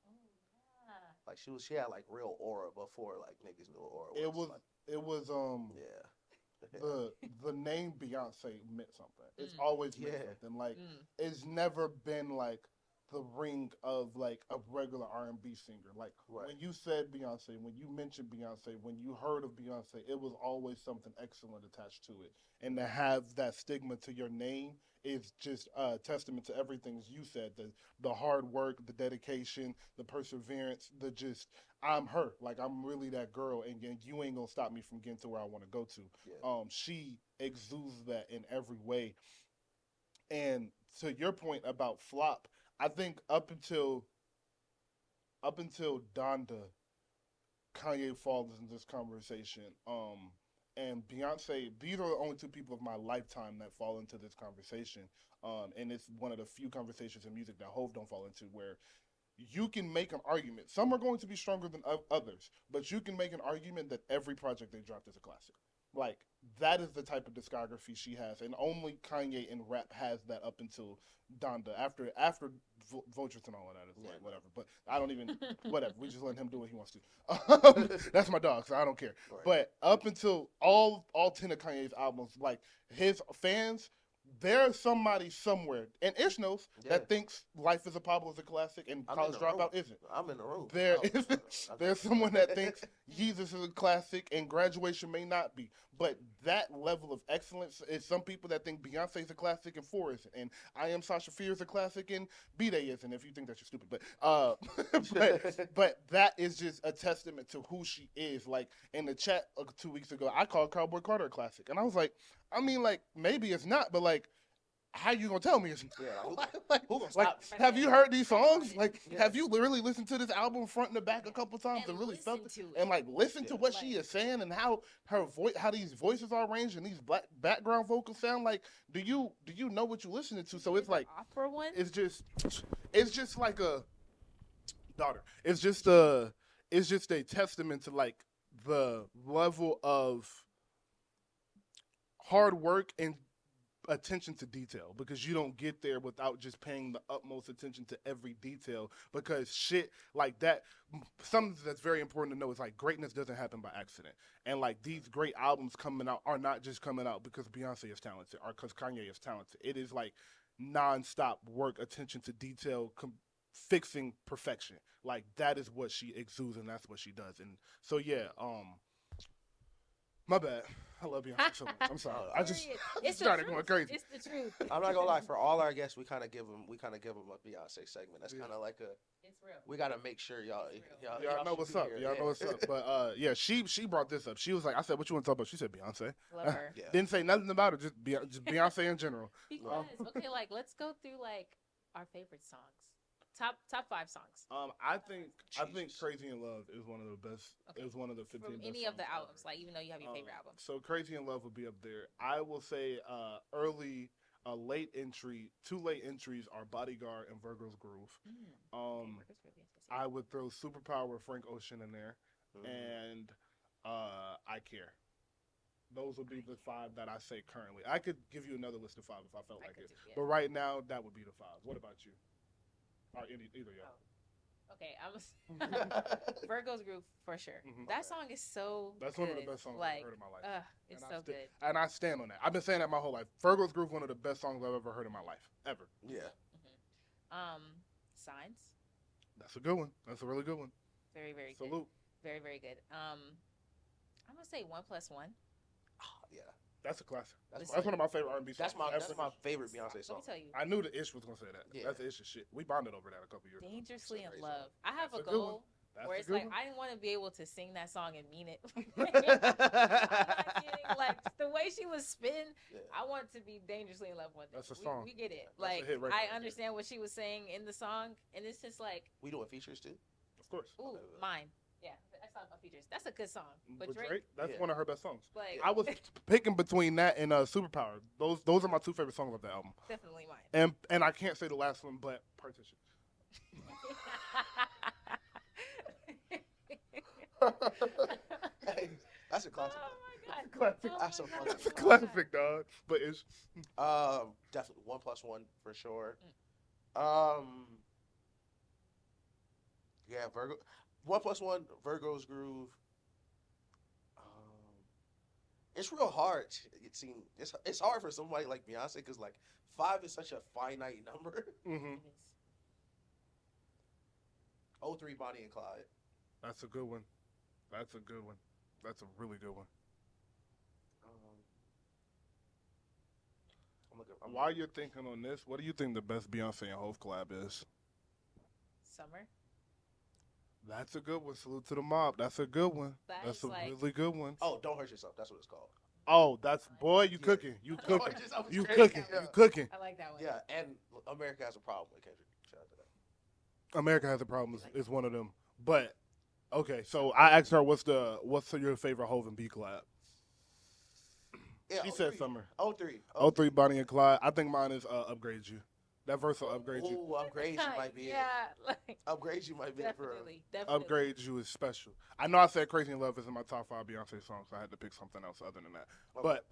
Oh, yeah. Like she had like real aura before like niggas knew what aura was. It was Yeah. the name Beyonce meant something. It's Mm. always meant Yeah. something. Like Mm. it's never been like the ring of like a regular R&B singer. Like Right. when you said Beyonce, when you mentioned Beyonce, when you heard of Beyonce, it was always something excellent attached to it. And to have that stigma to your name is just a testament to everything you said. The hard work, the dedication, the perseverance, the just I'm her. Like I'm really that girl and you ain't gonna stop me from getting to where I want to go to. Yeah. She exudes that in every way. And to your point about flop, I think up until Donda, Kanye falls in this conversation. And Beyonce, these are the only two people of my lifetime that fall into this conversation. And it's one of the few conversations in music that Hove don't fall into, where you can make an argument. Some are going to be stronger than others, but you can make an argument that every project they dropped is a classic. Like, that is the type of discography she has, and only Kanye in rap has that up until Donda. After Vultures and all of that, it's like, whatever. But I don't even, whatever. We just let him do what he wants to. That's my dog, so I don't care. Right. But up until all 10 of Kanye's albums, like, his fans, there's somebody somewhere, and Ish knows, that thinks Life is a Pablo is a classic and I'm College in the room. Dropout isn't. I'm in the room. There Oh, is, there's someone that thinks Jesus is a classic and Graduation may not be. But that level of excellence is some people that think Beyonce is a classic and 4 isn't. And I Am Sasha Fierce is a classic and B-Day isn't, if you think that you're stupid. But that is just a testament to who she is. Like, in the chat 2 weeks ago, I called Cowboy Carter a classic. And I was like, I mean, like, maybe it's not, but like, how you gonna tell me it's not? Yeah, like, who gonna like, stop me? have you heard these songs? Like, Yeah. have you literally listened to this album front and the back a couple times and really listen felt it? to it. And like, listen to Yeah. what she is saying and how her voice, how these voices are arranged and these black background vocals sound. Like, do you know what you're listening to? So it's like, opera one. it's just like a daughter. It's just it's just a testament to like the level of hard work and attention to detail, because you don't get there without just paying the utmost attention to every detail, because shit like that, something that's very important to know is like greatness doesn't happen by accident. And like these great albums coming out are not just coming out because Beyonce is talented or because Kanye is talented. It is like nonstop work, attention to detail, fixing perfection. Like that is what she exudes and that's what she does. And so yeah, my bad. I love Beyonce so much. I'm sorry. I just It's the started truth. going crazy. It's the truth. I'm not gonna lie. For all our guests, we kind of give them a Beyonce segment. That's kind of like a. It's real. We gotta make sure y'all Y'all know should what's be up. here. Y'all know what's up. But yeah, she brought this up. She was like, I said, what you want to talk about? She said Beyonce. Love her. Yeah. Didn't say nothing about it. Just Beyonce in general. Because okay, like let's go through like our favorite songs. Top 5 songs. I think Jesus. Crazy in Love is one of the best. Okay. Is one of the 15 From best any of the songs albums, ever. like even though you have your favorite album. So Crazy in Love would be up there. I will say early, late entry. 2 late entries are Bodyguard and Virgo's Groove. I would throw Superpower, Frank Ocean in there, and I Care. Those would be the 5 that I say currently. I could give you another list of 5 if I felt like it, but right now that would be the 5. What about you? Or either y'all. Okay, Virgo's Groove for sure. Mhm. That song is so. That's good. one of the best songs like, I've heard in my life. It's And so I good. And I stand on that. I've been saying that my whole life. Virgo's Groove, one of the best songs I've ever heard in my life, ever. Yeah. Signs. That's a good one. That's a really good one. Very very good. Salute. Very very good. I'm gonna say 1+1. Yeah. That's a classic. That's That's one of my favorite R&B songs. That's my ever. favorite Beyonce Let me song. tell you. I knew the Ish was gonna say that. Yeah. That's the Ish shit. We bonded over that a couple years ago. Dangerously in That's a great Love. I have That's a a good one. goal That's where a it's good like one. I didn't want to be able to sing that song and mean it. I'm not kidding. Like the way she was spitting, Yeah. I want to be dangerously in love one day. That's a song. We get it. That's a Like hit right there. I understand what she was saying in the song, and it's just like, We doing features too. Of course. ooh, mine. Yeah, that's not my features. That's a good song. But With Drake, that's Yeah. one of her best songs. like, I was picking between that and Superpower. Those are my 2 favorite songs of the album. definitely mine. And I can't say the last one, but Partition. Hey, that's a classic. Oh my god. Classic. Oh That's my a God. classic. That's a classic, dog. But it's Definitely 1+1 for sure. Yeah, Virgo. 1+1 Virgo's Groove. It's real hard. It seems it's hard for somebody like Beyonce because like 5 is such a finite number. mm-hmm. 03 Bonnie and Clyde. That's a good one. That's a good one. That's a really good one. While you're thinking on this, what do you think the best Beyonce and Hove collab is? Summer. That's a good one. Salute to the mob. That's a good one. That's Is a like, really good one. Oh, Don't Hurt Yourself. That's what it's called. Oh, that's boy, you Yeah. cooking. You Don't cooking. Hurt Yourself is You great. cooking. Yeah. You cooking. I like that one. Yeah, and America Has a Problem with Kendrick. Shout out to that. America Has a Problem is one of them. But okay, so I asked her what's your favorite Hove and B collab? Yeah, She said 03. Summer. 03. 03 Bonnie and Clyde. I think mine is Upgrade You. That verse will Upgrade You. Ooh, Upgrade You might be yeah, it. like Upgrade You might be it for real. definitely. Upgrade You is special. I know I said Crazy in Love is in my top 5 Beyonce songs, so I had to pick something else other than that.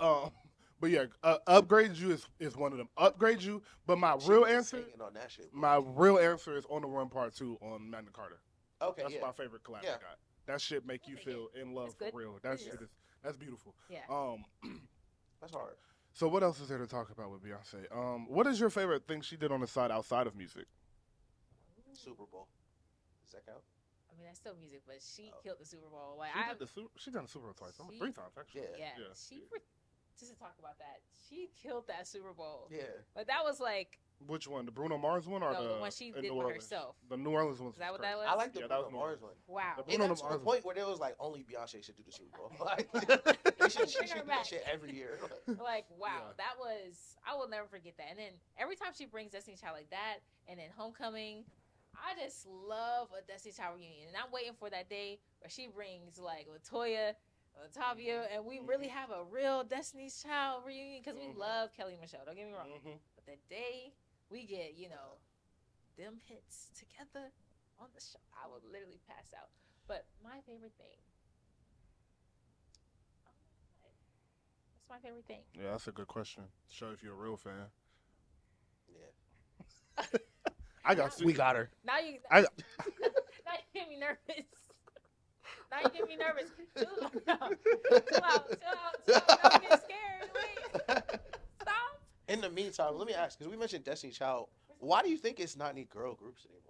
Okay. But yeah, Upgrade You is one of them. Upgrade You, but my She real was answer, singing on that shit, bro. my real answer is On the Run Part 2 on Magna Carta. Okay, That's yeah. my favorite collab Yeah. I got. That shit make you feel in love It's for good. real. That Yeah. shit is that's beautiful. Yeah. That's hard. So what else is there to talk about with Beyonce? What is your favorite thing she did on the side outside of music? Super Bowl. Does that count? I mean, that's still music, but she Oh. killed the Super Bowl. Like She done the Super Bowl twice. She- 3 times actually. Yeah. yeah, just to talk about that, she killed that Super Bowl. Yeah. But that was like, Which one? The Bruno Mars one or No, the the one she in did New by Orleans? herself. The New Orleans one. Is that what that was? I like the Yeah, that was Bruno more- Mars one. wow. The It Bruno got to the Mars point where it was like only Beyonce should do the Super Bowl. Like, she Bring should her do back. that shit every year. Like, wow, Yeah. that was, I will never forget that. And then every time she brings Destiny's Child like that, and then Homecoming, I just love a Destiny's Child reunion. And I'm waiting for that day where she brings like Latoya, Latavia, and we really have a real Destiny's Child reunion because we Mhm. love Kelly and Michelle. Don't get me wrong. Mhm. But the day we get, them hits together on the show, I would literally pass out. But my favorite thing. Oh my God. What's my favorite thing? Yeah, that's a good question. Show if you're a real fan. Yeah. I got We got her. Now you. I Now you get me nervous. Now you get me nervous. Chill out. Chill out. Chill out. I'm getting scared. Wait. Stop. In the meantime, let me ask, because we mentioned Destiny Child. Why do you think it's not any girl groups anymore?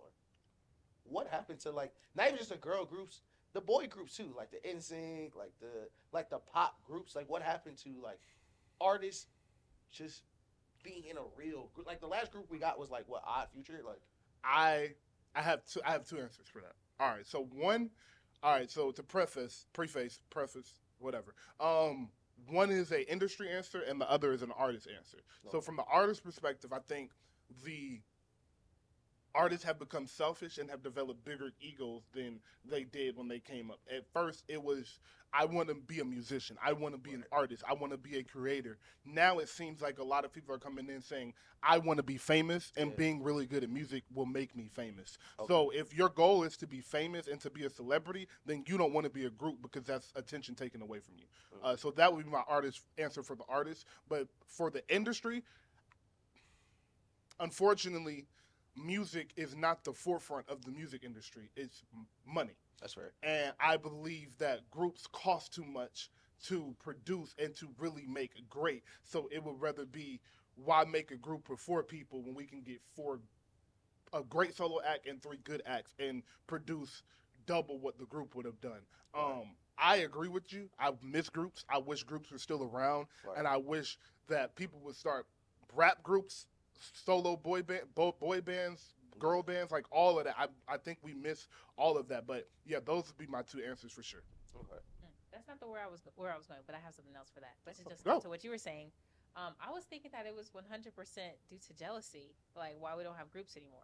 What happened to like not even just the girl groups, the boy groups too, like the NSYNC, like the pop groups. Like what happened to like artists just being in a real group? Like the last group we got was like what, Odd Future? Like I have two answers for that. All right, so to preface, whatever. One is a industry answer and the other is an artist answer. So from the artist perspective, I think the artists have become selfish and have developed bigger egos than they did when they came up. At first, it was, I want to be a musician. I want to be an artist. I want to be a creator. Now it seems like a lot of people are coming in saying, I want to be famous, and being really good at music will make me famous. Okay. So if your goal is to be famous and to be a celebrity, then you don't want to be a group because that's attention taken away from you. So that would be my artist answer for the artist. But for the industry, unfortunately, music is not the forefront of the music industry. It's money. that's fair. And I believe that groups cost too much to produce and to really make great. So it would rather be, why make a group of 4 people when we can get a great solo act and 3 good acts and produce double what the group would have done. I agree with you. I miss groups. I wish groups were still around. Right. And I wish that people would start rap groups, solo boy bands, girl bands, like all of that. I think we miss all of that. But yeah, those would be my 2 answers for sure. Okay. That's not where I was going, but I have something else for that. But to just Go. go to what you were saying, I was thinking that it was 100% due to jealousy, like why we don't have groups anymore,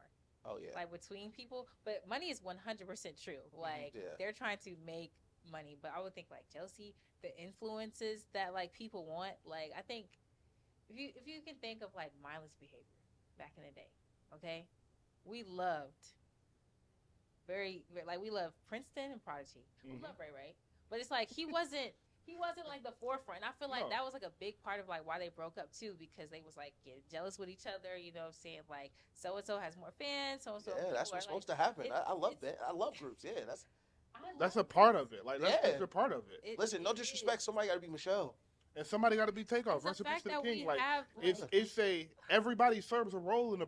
Oh yeah. like between people. But money is 100% true. Like Yeah. they're trying to make money, but I would think like jealousy, the influences that like people want. Like I think if you can think of like mindless behavior back in the day, okay, we loved we loved Princeton and Prodigy. We Mhm. love Ray Ray, but it's like he wasn't like the forefront. And I feel like No. that was like a big part of like why they broke up too, because they was like getting jealous with each other. You know what I'm saying? Like so and so has more fans. So and so. Yeah, that's what's supposed to happen. I love that. I love groups. Yeah, That's a part of it. Like that's Yeah. a part of it. listen. No disrespect. Somebody got to be Michelle. And somebody got to be Takeoff. It's the Rest in peace fact to the that king. we Like have, it's everybody serves a role in a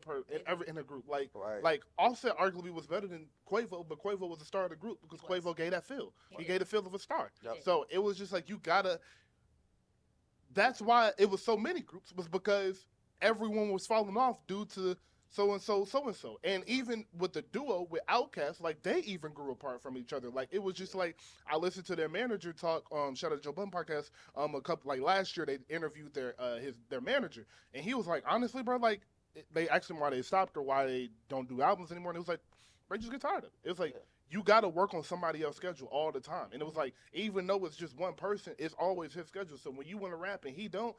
group. Like Right. like Offset arguably was better than Quavo, but Quavo was the star of the group because Was. Quavo gave that feel. He Right. gave the feel of a star. Yep. So it was just like you gotta. That's why it was so many groups, was because everyone was falling off due to so and so. And even with the duo with Outkast, like they even grew apart from each other. Like it was just like I listened to their manager talk. Shout out to Joe Budden podcast. A couple like last year they interviewed their manager, and he was like, honestly, bro, like they asked him why they stopped or why they don't do albums anymore, and it was like, they just get tired of it. It was like. Yeah. You got to work on somebody else's schedule all the time. And it was like, even though it's just one person, it's always his schedule. So when you want to rap and he don't,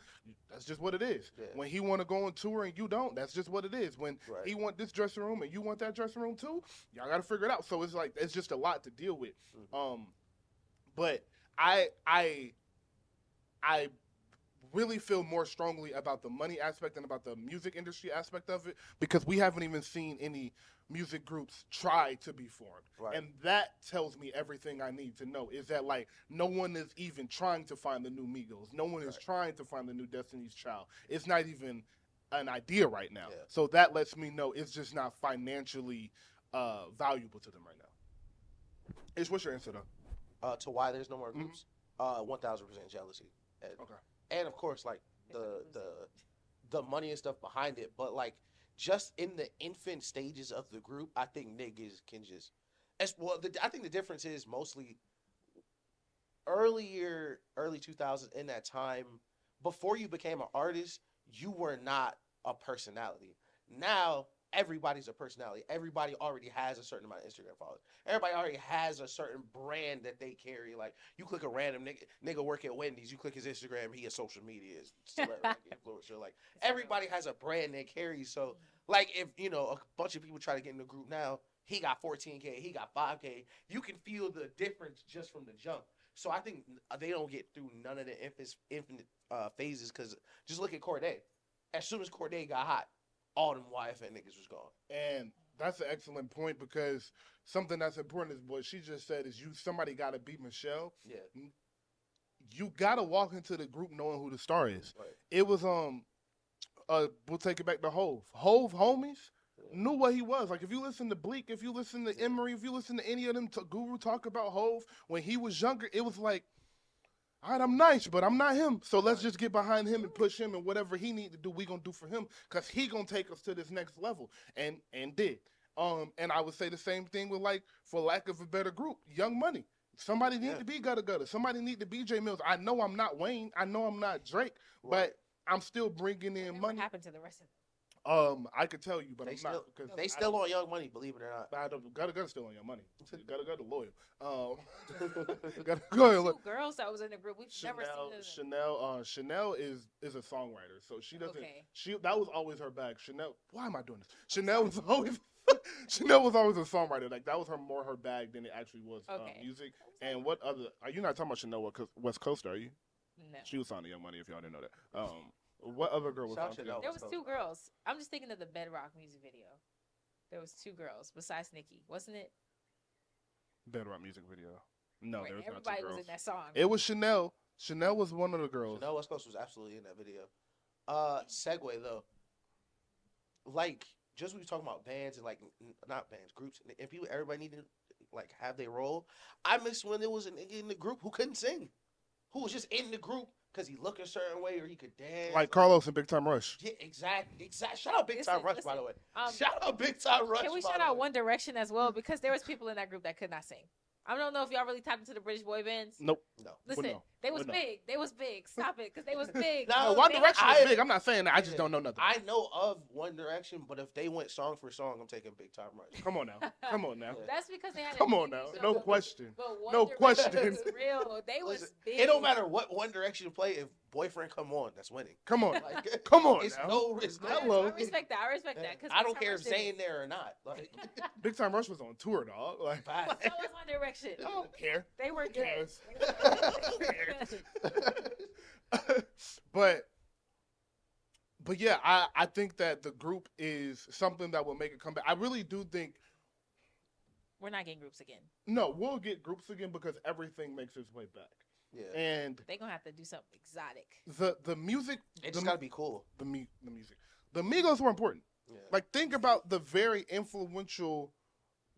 that's just what it is. Yeah. When he want to go on tour and you don't, that's just what it is. When Right. he want this dressing room and you want that dressing room too, y'all got to figure it out. So it's like, it's just a lot to deal with. Mhm. But I really feel more strongly about the money aspect than about the music industry aspect of it, because we haven't even seen any music groups try to be formed. Right. And that tells me everything I need to know, is that like no one is even trying to find the new Migos. No one is Right. trying to find the new Destiny's Child. It's not even an idea right now. Yeah. So that lets me know it's just not financially valuable to them right now. What's your answer though? To why there's no more Mhm. groups. 1000% jealousy. Okay. And of course, like the money and stuff behind it, but like just in the infant stages of the group, I think niggas can just. I think the difference is mostly early 2000s, in that time before you became an artist, you were not a personality. Now everybody's a personality. Everybody already has a certain amount of Instagram followers. Everybody already has a certain brand that they carry. Like you click a random nigga work at Wendy's, you click his Instagram, he a social media celebrity, influencer. Like everybody has a brand they carry. So like if a bunch of people try to get in the group now, he got 14K, he got 5K. You can feel the difference just from the jump. So I think they don't get through none of the infinite phases because just look at Corday. As soon as Corday got hot, all them YFN niggas was gone. And that's an excellent point because something that's important is what she just said is somebody got to beat Michelle. Yeah. You got to walk into the group knowing who the star is. Right. It was we'll take it back to Hove. Hove homies knew what he was. Like if you listen to Bleak, if you listen to Emery, if you listen to any of them Guru talk about Hove when he was younger, it was like, all right, I'm nice, but I'm not him. So let's just get behind him and push him, and whatever he need to do, we gonna do for him, cause he gonna take us to this next level, and did. And I would say the same thing with, like, for lack of a better group, Young Money. Somebody need to be Gutter Gutter. Somebody need to be J Mills. I know I'm not Wayne. I know I'm not Drake, but I'm still bringing in money. What happened to the rest of them? I could tell you, but They I'm still, not because they still on Young Money, believe it or not. I don't. Gutter Gutter still on Your Money. Gutter Gutter loyal. Gutter Gutter. Two girls that was in the group. We've never seen them. Chanel is a songwriter, so she doesn't. Okay. That was always her bag. Chanel. Why am I doing this? Chanel was always. Chanel was always a songwriter. Like that was her bag than it actually was music. And what other? Are you not talking about Chanel West Coast? Are you? No. She was on the Young Money. If y'all didn't know that. What other girl was Shout on Chanel. There was two girls. I'm just thinking of the Bedrock music video. There was two girls besides Nikki, wasn't it? Bedrock music video. No, there was not two everybody girls. was in that song. It was Chanel. Chanel was one of the girls. Chanel West Coast was absolutely in that video. Segue though, like just we were talking about bands and like not bands, groups, and people. Everybody needed to like have their role. I miss when there was a nigga in the group who couldn't sing, who was just in the group because he looked a certain way or he could dance. Like Carlos and Big Time Rush. Yeah, exactly. Shout out Big Time Rush, by the way. Listen, Shout out Big Time Rush. Can we by shout the out way. One Direction as well? Because there was people in that group that could not sing. I don't know if y'all really tapped into the British boy bands. Nope. No. Listen, no. they was No. big. They was big. Stop it, because they was big. No, One They- Direction I- is big. I'm not saying that. I just don't know nothing. I know of One Direction, but if they went song for song, I'm taking Big Time Rush. Come on now. Come on now. That's because they had. a Come on TV now. show. No question. But One No Direction question. was real. They was Listen, big. it don't matter what One Direction play. If Boyfriend come on, that's winning. Come on. Like, Come on it's now. it's no. Hello. I respect that. I respect that. 'Cause I don't Big Time care Rush if did it. Zayn there or not. Like, Big Time Rush was on tour, dog. Like, bye. So was One Direction. I don't care. They were Who good. cares? but yeah, I think that the group is something that will make it come back. I really do think We're not getting groups again. no, we'll get groups again because everything makes its way back. Yeah, And They gonna have to do something exotic. the music, it just gotta be cool. the music, the Migos were important. Yeah. Like think about the very influential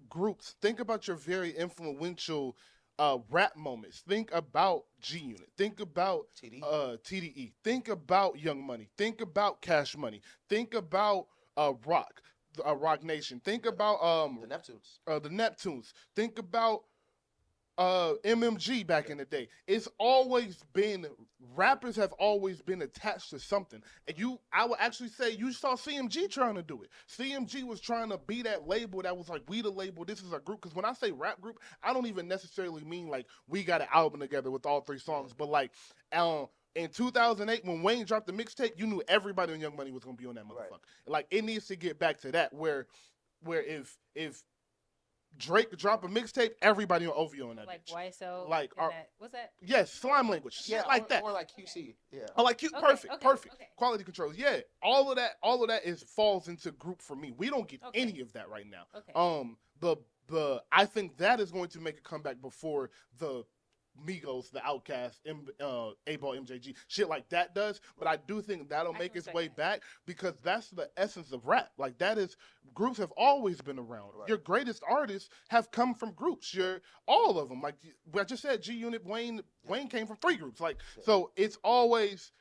groups. Think about your very influential rap moments. Think about G Unit. Think about TD. TDE. Think about Young Money. Think about Cash Money. Think about Rock Nation. Think about the Neptunes. the Neptunes. Think about MMG back in the day. It's always been rappers have always been attached to something. And I would actually say you saw CMG trying to do it. CMG was trying to be that label that was like, we the label, this is our group. Because when I say rap group, I don't even necessarily mean like we got an album together with all three songs. But like in 2008, when Wayne dropped the mixtape, you knew everybody on Young Money was gonna be on that motherfucker. Right. Like it needs to get back to that where if Drake drop a mixtape, everybody on OVO on that Like bitch. YSL. Like, and are- that, what's that? Yes, slime language, shit like that. Or like QC. Yeah. I like Okay, perfect, okay, perfect. okay. Quality controls. Yeah, all of that is falls into group for me. We don't get Okay. any of that right now. Okay. I think that is going to make a comeback before the Migos, the Outkast, A-Ball, MJG, shit like that does. But I do think that'll I make can its respect way that. back because that's the essence of rap. Like that is groups have always been around. Right. Your greatest artists have come from groups. All of them. Like I just said, G Unit, Wayne came from 3 groups. Like so, it's always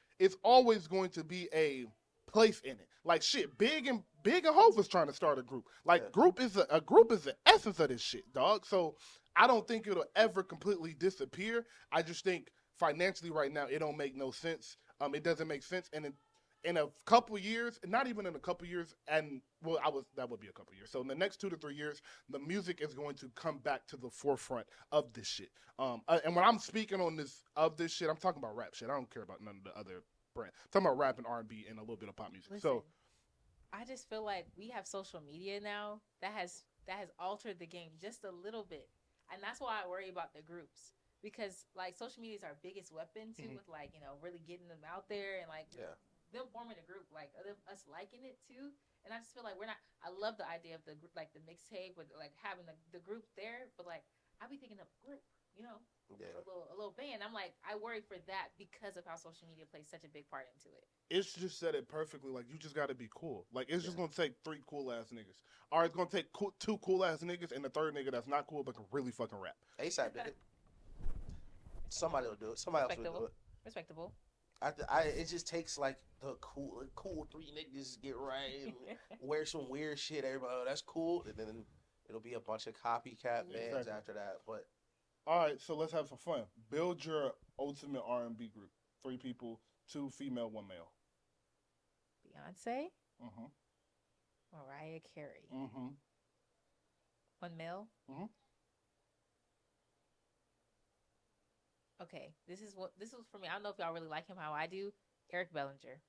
going to be a place in it. Like shit, Big and Hov was trying to start a group. Like Yeah. group is the essence of this shit, dog. So I don't think it'll ever completely disappear. I just think financially right now it don't make no sense. It doesn't make sense, and in a couple years, not even in a couple years, and well, that would be a couple years. So in the next 2 to 3 years, the music is going to come back to the forefront of this shit. And when I'm speaking on this shit, I'm talking about rap shit. I don't care about none of the other brands. I'm talking about rap and R&B and a little bit of pop music. Listen, So I just feel like we have social media now that has that has altered the game just a little bit, and that's why I worry about the groups because like social media is our biggest weapon too, with like really getting them out there and like Yeah. them forming a group, like us liking it too. And I just feel like we're not. I love the idea of the like the mixtape with like having the group there, but like I be thinking of a group, Yeah. a little band. I'm like I worry for that because of how social media plays such a big part into it. It's just said it perfectly. Like, you just got to be cool. Like, it's just gonna take 3 cool ass niggas, or it's gonna take 2 cool ass niggas and the third nigga that's not cool but can really fucking rap. ASAP did it. Somebody will do it. Somebody else will do it. Respectable. It just takes like the cool 3 niggas get right and wear some weird shit. Everybody, oh, that's cool, and then it'll be a bunch of copycat bands Exactly. after that. But All right, so let's have some fun. Build your ultimate R&B group. 3 people, 2 female, 1 male. Beyonce, Mm-hmm. Mariah Carey, Mm-hmm. 1 male. Mhm. Okay, this was for me. I don't know if y'all really like him how I do. Eric Bellinger.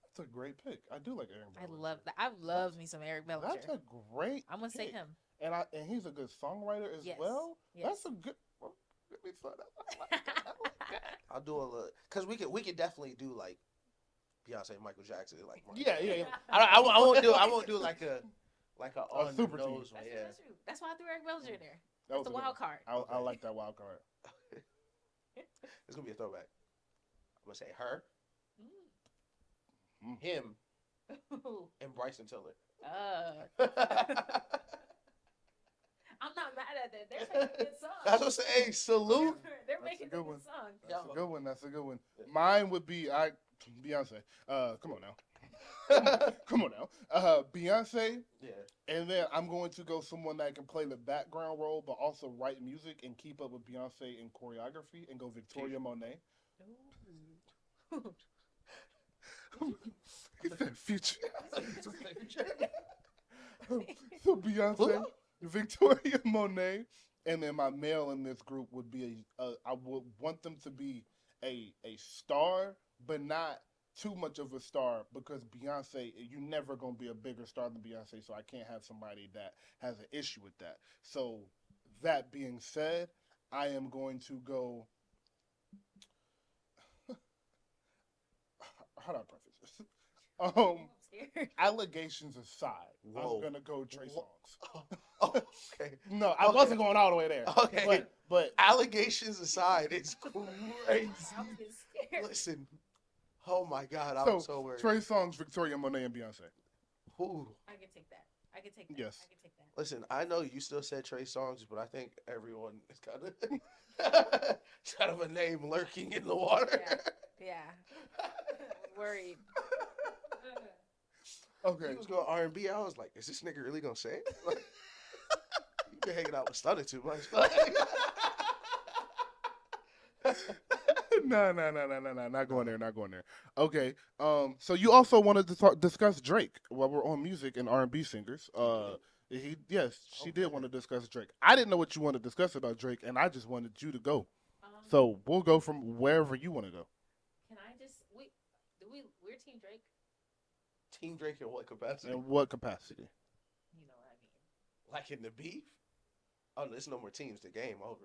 That's a great pick. I do like Aaron I Bellinger. love that. I love me some Eric Bellinger. That's a great I'm gonna say pick. him. And he's a good songwriter as Yes. well. Yes. That's a good. Well, let me start that. I like that. I like that. I'll do a little because we could definitely do like Beyonce, Michael Jackson, like Yeah. I won't do like a on super the team. nose one. That's, Yeah. that's true. That's why I threw Eric Bellinger in there. That That's was the a good wild one. card. I Okay. like that wild card. It's gonna be a throwback. I'm gonna say her, Mm. him, and Bryson Tiller. I'm not mad at that. They're making good songs. That's what I'm saying. Salute. They're That's making a good a one. good song. That's Yo. a good one. That's a good one. Mine would be Beyonce. Come on now. Come on now. Beyonce, Yeah. and then I'm going to go someone that can play the background role, but also write music and keep up with Beyonce in choreography, and go Victoria Monet. Ooh. He said future. So Beyonce, Victoria Monet, and then my male in this group would be I would want them to be a star, but not too much of a star, because Beyonce, you're never gonna be a bigger star than Beyonce, so I can't have somebody that has an issue with that. So that being said, I am going to go. How do I preface this? I'm scared. Allegations aside, Whoa. I'm gonna go Trey Songz. Oh, okay. No, I Okay. wasn't going all the way there. Okay. but Allegations aside, it's crazy. I'm getting scared. Listen. Oh my God, I'm so worried. Trey Songz, Victoria Monet, and Beyonce. Ooh. I can take that. I can take that. Yes. I can take that. Listen, I know you still said Trey Songz, but I think everyone is kind of a name lurking in the water. Yeah. I was worried. Okay. He was going R&B. I was like, is this nigga really gonna say it? Like, you been hanging out with Stunner too much. No, not going there, not going there. Okay, so you also wanted to discuss Drake while we're on music and R&B singers. She did want to discuss Drake. I didn't know what you wanted to discuss about Drake, and I just wanted you to go. So we'll go from wherever you want to go. Can I just we're Team Drake? Team Drake in what capacity? In what capacity? You know what I mean. Like in the beef? Oh, there's no more teams. The game over.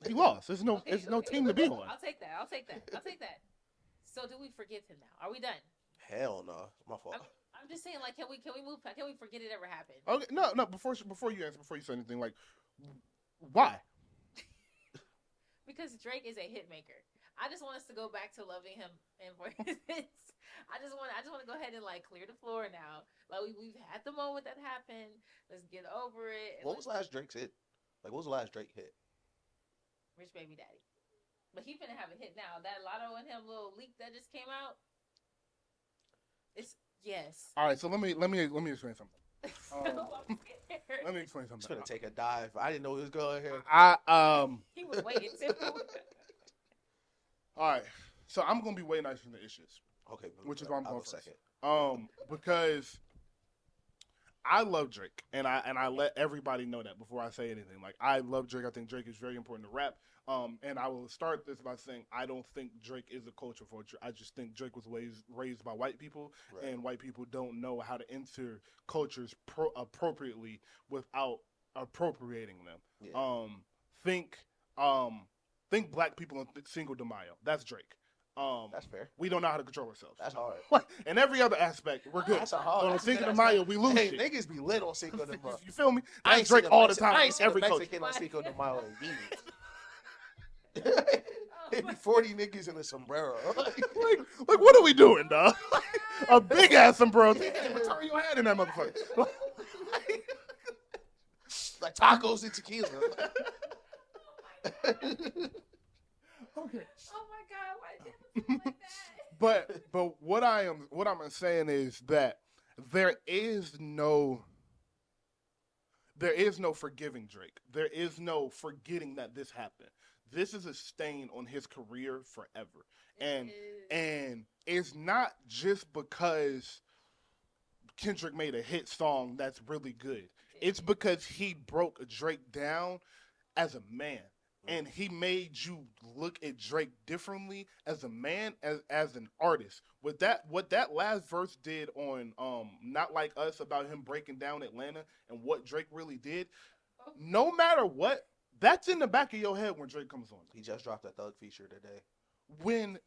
He lost. There's no Okay, team to be on. I'll take that. So do we forgive him now? Are we done? Hell no. My fault. I'm just saying, like, can we move? Can we forget it ever happened? Okay, no. Before you answer, before you say anything, like, why? Because Drake is a hit maker. I just want us to go back to loving him and for his hits. I just want to go ahead and like clear the floor now. Like we've had the moment that happened. Let's get over it. What was last Drake's hit? Like, what was the last Drake hit? Rich Baby Daddy? But he finna have a hit now. That Lotto and him little leak that just came out. It's yes. All right, so let me explain something. I'm scared. Let me explain It's something. gonna take a dive. I didn't know he was going here. He was waiting too. All right, so I'm gonna be way nicer than the issues, Okay, which is why I'm I'll going go first. second. Because I love Drake, and I let everybody know that before I say anything. Like, I love Drake. I think Drake is very important to rap. And I will start this by saying I don't think Drake is a culture vulture. I just think Drake was raised by white people, Right. and white people don't know how to enter cultures appropriately without appropriating them. Yeah. Think think black people on Cinco de Mayo. That's Drake. That's fair. We don't know how to control ourselves. That's hard. In every other aspect, we're good. That's a hard. But on that's a Cinco good de aspect. Mayo, we lose Hey, shit. niggas be lit on Cinco de Mayo. You feel me? I That's ain't Drake seen a all the Mexican- time. I ain't seen Every a culture. Mexican on Cinco de Mayo in years. Oh It be my 40 niggas in a sombrero. Like, what are we doing, dog? A big ass sombrero. You can't even turn your head in that motherfucker. Like tacos and tequila. Okay. Oh my God! Why did you have to say it like that? But what I'm saying is that there is no forgiving Drake. There is no forgetting that this happened. This is a stain on his career forever. And it's not just because Kendrick made a hit song that's really good. It's because he broke Drake down as a man. And he made you look at Drake differently as a man, as an artist. What that last verse did on Not Like Us, about him breaking down Atlanta and what Drake really did, no matter what, that's in the back of your head when Drake comes on. He just dropped a Thug feature today. When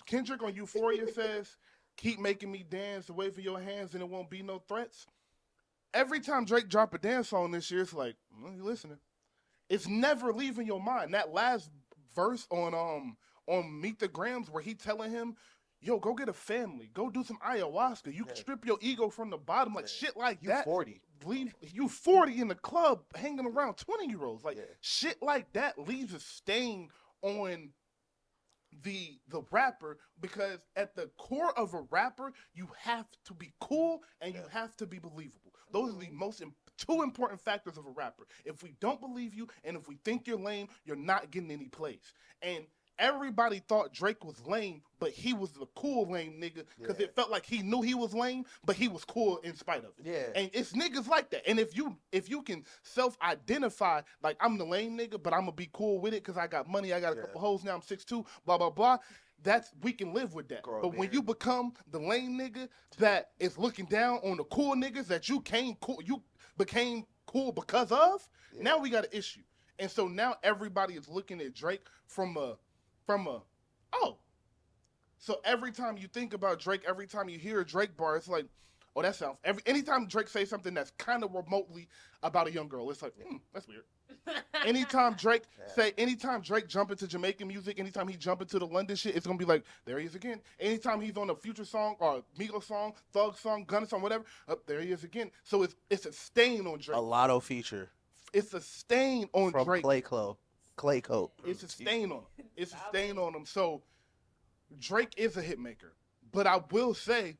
Kendrick on Euphoria says, "Keep making me dance, wait for your hands, and it won't be no threats." Every time Drake drop a dance song this year, it's like, you listening. It's never leaving your mind. That last verse on Meet the Grams, where he telling him, "Yo, go get a family, go do some ayahuasca. You can strip your ego from the bottom, like shit like You that. 40. Leave you 40 in the club hanging around 20-year-olds, like Yeah. shit like that leaves a stain on the rapper, because at the core of a rapper, you have to be cool and you have to be believable. Those are the two important factors of a rapper. If we don't believe you and if we think you're lame, you're not getting any plays. And everybody thought Drake was lame, but he was the cool lame nigga, because Yeah. it felt like he knew he was lame, but he was cool in spite of it. Yeah. And it's niggas like that. And if you can self-identify, like, I'm the lame nigga, but I'm gonna be cool with it because I got money, I got a couple hoes now, I'm 6'2", blah blah blah. We can live with that. Grow a But when beard. you become the lame nigga that is looking down on the cool niggas that you became cool because of, now we got an issue. And so now everybody is looking at Drake from a so every time you think about Drake, every time you hear a Drake bar, it's like, oh, that sounds. Anytime Drake says something that's kind of remotely about a young girl, it's like, that's weird. Anytime Drake jump into Jamaican music, anytime he jump into the London shit, it's gonna be like, there he is again. Anytime he's on a Future song or Migos song, Thug song, Gunna song, whatever, there he is again. So it's a stain on Drake. A Lotto feature It's a stain on from Drake. Clay Coat. It's a stain on him. It's a stain on him. So Drake is a hit maker. But I will say,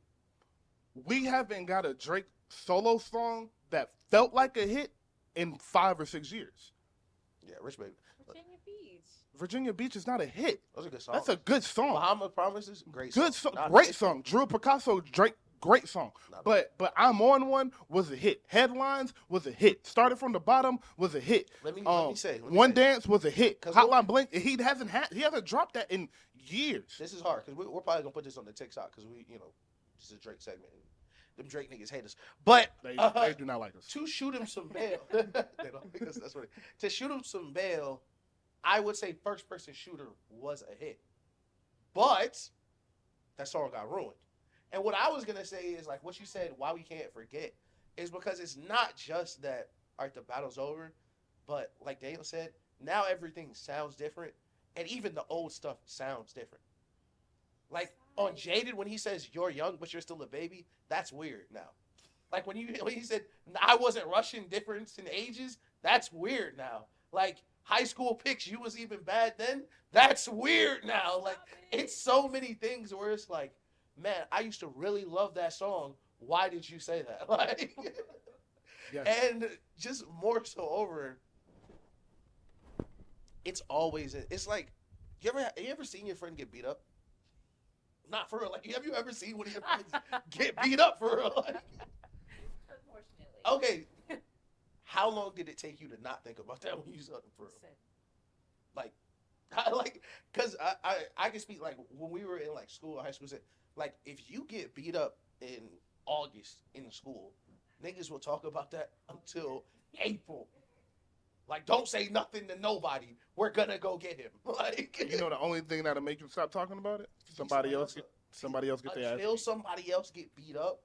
we haven't got a Drake solo song that felt like a hit in 5 or 6 years. Yeah, Rich Baby. Virginia Beach. Virginia Beach is not a hit. Those are good songs. That's a good song. Bahamas Promises, great song. Good song. Not Great a- song. Drew Picasso, Drake, great song. But I'm on one was a hit. Headlines was a hit. Started from the bottom was a hit. Let me say. One Dance was a hit. 'Cause Hotline Bling, he hasn't dropped that in years. This is hard because we're probably gonna put this on the TikTok because this is a Drake segment. Them Drake niggas hate us, but They do not like us. to shoot him some bail. They don't like us. That's what. To shoot him some bail, I would say First Person Shooter was a hit, but that song got ruined. And what I was gonna say is like what you said. Why we can't forget is because it's not just that. All right, the battle's over, but like Daniel said, now everything sounds different, and even the old stuff sounds different. Like on Jaded, when he says "You're young, but you're still a baby," that's weird now. Like when he said "I wasn't rushing difference in ages," that's weird now. Like High School Pics, you was even bad then. That's weird now. Like it's so many things where it's like, man, I used to really love that song. Why did you say that? Like, Yes. and just more so over. It's always. It's like, you ever seen your friend get beat up? Not for real. Like, have you ever seen one of your friends get beat up for real? Like, More Unfortunately. Okay. How long did it take you to not think about that when you saw it for real? Cause I can speak like when we were in like school, high school, like if you get beat up in August in school, niggas will talk about that until April. Like, don't say nothing to nobody. We're gonna go get him. Like, You know the only thing that'll make you stop talking about it? Somebody else get their ass. until somebody else get beat up.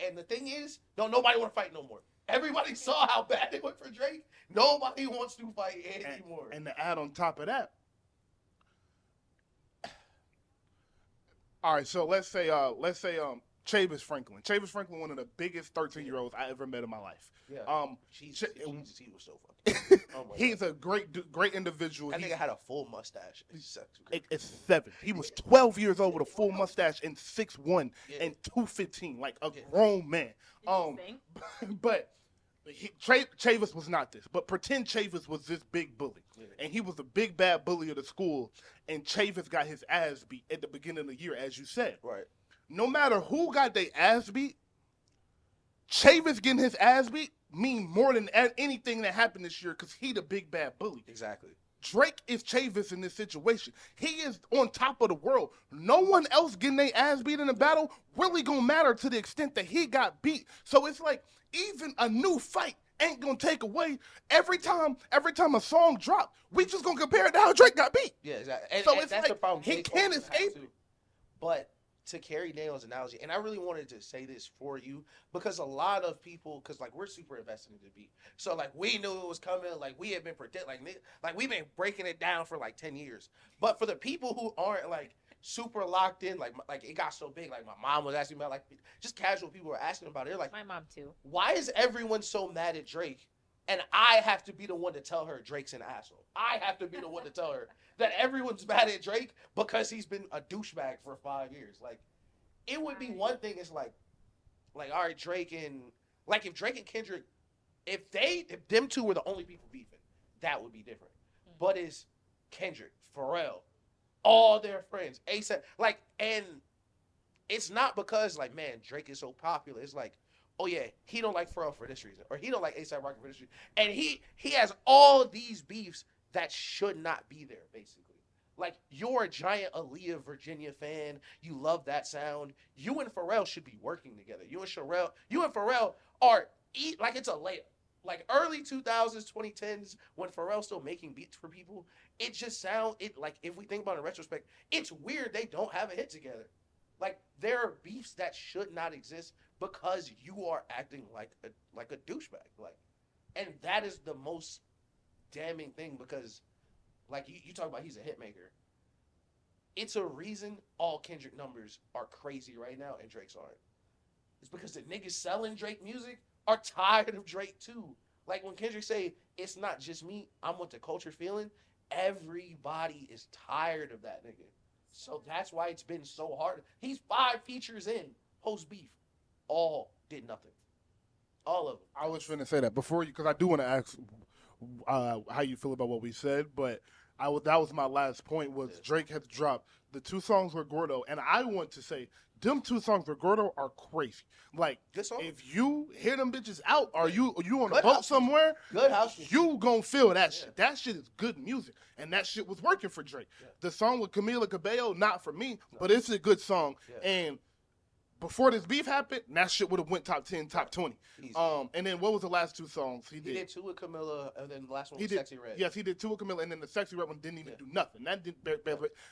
And the thing is, nobody want to fight no more. Everybody saw how bad it went for Drake. Nobody wants to fight anymore. And to add on top of that, all right. So let's say Chavis Franklin. Chavis Franklin, one of the biggest 13-year-olds I ever met in my life. Yeah. Ch- Jesus, he was so fucking. Oh my He's God. a great individual. That He's- nigga had a full mustache. It's 7. He was 12 years old with a full mustache and 6'1" Yeah. and 215, like a Yeah. grown man. Did you sing? But Chavis was not this. But pretend Chavis was this big bully, Yeah. and he was the big bad bully of the school. And Chavis got his ass beat at the beginning of the year, as you said. Right. No matter who got their ass beat, Chavis getting his ass beat mean more than anything that happened this year because he the big bad bully. Exactly. Drake is Chavis in this situation. He is on top of the world. No one else getting their ass beat in the battle really gonna matter to the extent that he got beat. So it's like even a new fight ain't gonna take away every time a song drop, we just gonna compare it to how Drake got beat. Yeah, exactly. So And it's that's the like, problem. he Drake can't also has escape to. But to carry Daniel's analogy, and I really wanted to say this for you because a lot of people, because like we're super invested in the beat, so like we knew it was coming, like we had been like we've been breaking it down for like 10 years. But for the people who aren't like super locked in, like it got so big, like my mom was asking about, like just casual people were asking about it. They're like, My mom too. why is everyone so mad at Drake? And I have to be the one to tell her Drake's an asshole. I have to be the one to tell her that everyone's mad at Drake because he's been a douchebag for 5 years. Like, it would be one thing. It's like, all right, Drake and like if Drake and Kendrick, if them two were the only people beefing, that would be different. But it's Kendrick, Pharrell, all their friends, ASAP, like, and it's not because like, man, Drake is so popular. It's like, oh yeah, he don't like Pharrell for this reason, or he don't like A$AP Rocky for this reason, and he has all these beefs that should not be there. Basically, like you're a giant Aaliyah Virginia fan, you love that sound. You and Pharrell should be working together. You and Pharrell are like it's a layup. Like early 2000s, 2010s, when Pharrell's still making beats for people, it just sounds like if we think about it in retrospect, it's weird they don't have a hit together. Like there are beefs that should not exist because you are acting like a douchebag. Like, and that is the most damning thing because, like you talk about, he's a hit maker. It's a reason all Kendrick numbers are crazy right now and Drake's aren't. It's because the niggas selling Drake music are tired of Drake too. Like when Kendrick say, it's not just me, I'm what the culture feeling, everybody is tired of that nigga. So that's why it's been so hard. He's 5 features in post beef. All did nothing. All of them. I was finna say that before you, because I do want to ask how you feel about what we said, but that was my last point. Was Drake has dropped the 2 songs with Gordo, and I want to say them 2 songs with Gordo are crazy. Like, Good song. if you hear them bitches out, or you on a Good boat house somewhere, Good house music. you gonna feel that Yeah. shit. That shit is good music, and that shit was working for Drake. Yeah. The song with Camila Cabello, not for me, but it's a good song. Yeah. And before this beef happened, that shit would have went top 10, top 20. Easy. And then what was the last 2 songs he He did? did 2 with Camilla, and then the last one He was did. Sexy Red. Yes, he did 2 with Camila, and then the Sexy Red one didn't even Yeah. do nothing. That didn't.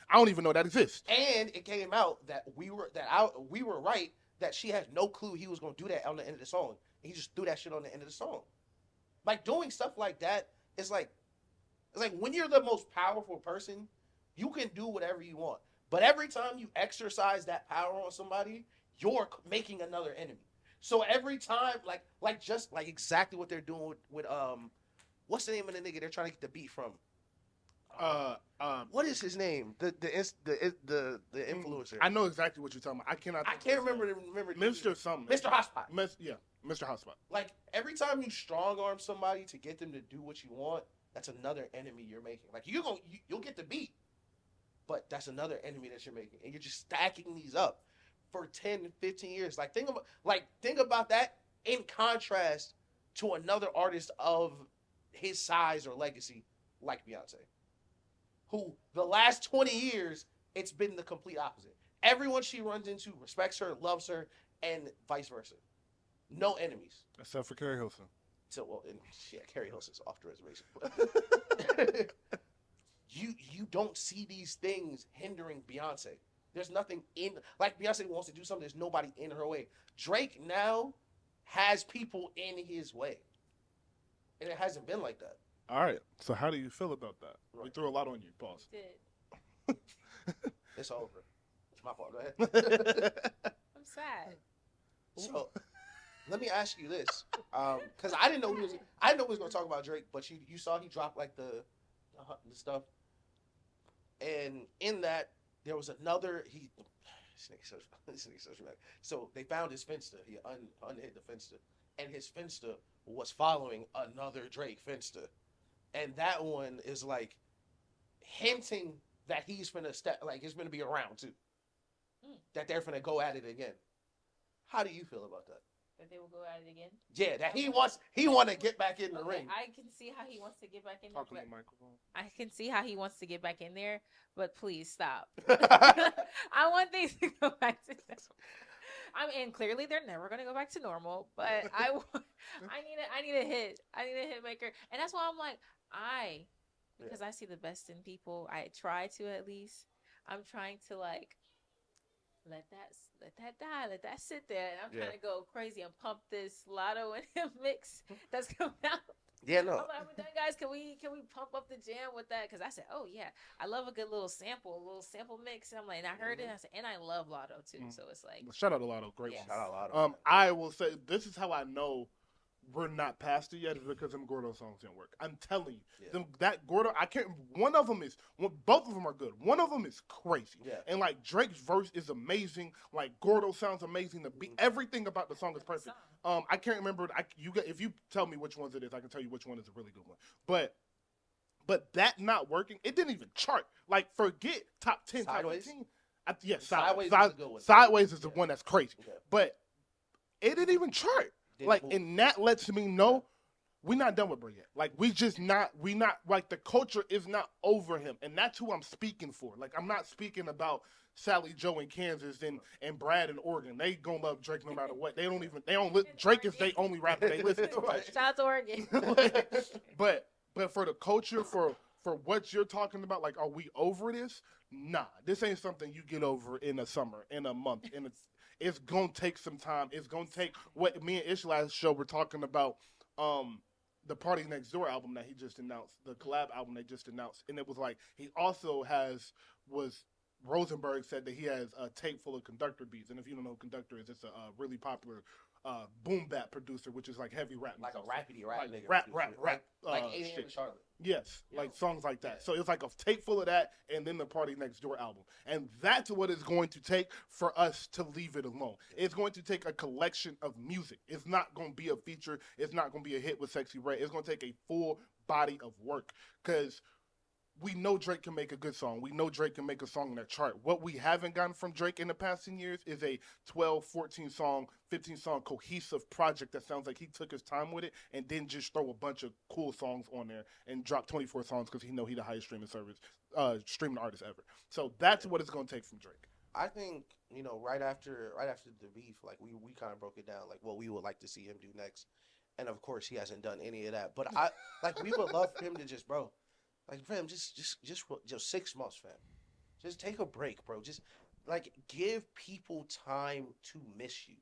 I don't even know that exists. And it came out that we were right that she had no clue he was gonna do that on the end of the song. He just threw that shit on the end of the song. Like doing stuff like that is like, it's like when you're the most powerful person, you can do whatever you want. But every time you exercise that power on somebody, you're making another enemy. So every time, just exactly what they're doing with what's the name of the nigga they're trying to get the beat from? What is his name? The influencer. I know exactly what you're talking about. I cannot. I can't remember. Mr. Something. Mr. Hotspot. Mr. Hotspot. Like every time you strong arm somebody to get them to do what you want, that's another enemy you're making. Like you'll get the beat, but that's another enemy that you're making, and you're just stacking these up for 10, 15 years. Like think about that in contrast to another artist of his size or legacy like Beyonce, who the last 20 years, it's been the complete opposite. Everyone she runs into respects her, loves her, and vice versa. No enemies. Except for Carrie Hilson. So, well, and, yeah, Carrie Hilson's off the reservation. you don't see these things hindering Beyonce. There's nothing in, like Beyonce wants to do something, there's nobody in her way. Drake now has people in his way. And it hasn't been like that. All right. So how do you feel about that? We Right. threw a lot on you. Pause. Did. It's over. It's my fault. Go ahead. I'm sad. So, let me ask you this, because I didn't know we was going to talk about Drake, but you saw he dropped like the stuff, and in that there was another this nigga so dramatic. So they found his Finsta. He unhid the Finsta, and his Finsta was following another Drake Finsta, and that one is like hinting that he's finna he's gonna be around too, that they're finna go at it again. How do you feel about that? That they will go at it again. Yeah, that he want to get back in the ring. I can see how he wants to get back in Talk to there. the microphone. I can see how he wants to get back in there, but please stop. I want things to go back to normal. And clearly they're never going to go back to normal, but I need a hit. I need a hit maker. And that's why I'm like, because I see the best in people. I try to, at least. I'm trying to like let that die, let that sit there. And I'm trying to go crazy and pump this Lotto and him mix that's coming out. Yeah, no. I'm like, we're done, guys. Can we pump up the jam with that? Because I said, oh yeah, I love a good little sample mix. And I'm like, and I heard it. And I said, and I love Lotto too. So it's like, Shout out to Lotto. Great. Yeah. one. Shout out Lotto. I will say this is how I know we're not past it yet, is because them Gordo songs didn't work. I'm telling you, that Gordo. I can't. One of them is. Both of them are good. One of them is crazy. Yeah. And like Drake's verse is amazing. Like Gordo sounds amazing. The beat, everything about the song is perfect. I can't remember. If you tell me which ones it is, I can tell you which one is a really good one. But that not working, it didn't even chart. Like forget top 10, Sideways? top 15. Yes, Sideways is a good one. Sideways is the one that's crazy. Okay. But it didn't even chart. Like, and that lets me know we're not done with Bray yet. Like, we not, like, the culture is not over him. And that's who I'm speaking for. Like, I'm not speaking about Sally Joe in Kansas and Brad in Oregon. They gonna love Drake no matter what. Drake is their only rapper they listen to. shout out to Oregon. But for the culture, for what you're talking about, like, are we over this? Nah, this ain't something you get over in a summer, in a month, it's gonna take some time. It's gonna take what me and Ish last show were talking about, the Party Next Door album that he just announced, the collab album they just announced, and it was like he also Rosenberg said that he has a tape full of Conductor beats, and if you don't know who Conductor is, it's a really popular boom bap producer, which is like heavy rap, like a rapidy rap nigga. Rap, like 8 AM in Charlotte. Yes, like songs like that. So it's like a tape full of that, and then the Party Next Door album, and that's what it's going to take for us to leave it alone. It's going to take a collection of music. It's not going to be a feature. It's not going to be a hit with Sexy Red. It's going to take a full body of work, because we know Drake can make a good song. We know Drake can make a song in that chart. What we haven't gotten from Drake in the past 10 years is a 12, 14 song, 15 song cohesive project that sounds like he took his time with it and didn't just throw a bunch of cool songs on there and drop 24 songs because he know he the highest streaming artist ever. So that's what it's going to take from Drake. I think, right after the beef, like we kind of broke it down, like what we would like to see him do next. And of course he hasn't done any of that. But we would love for him to just, bro, like, fam, just 6 months, fam. Just take a break, bro. Just, like, give people time to miss you.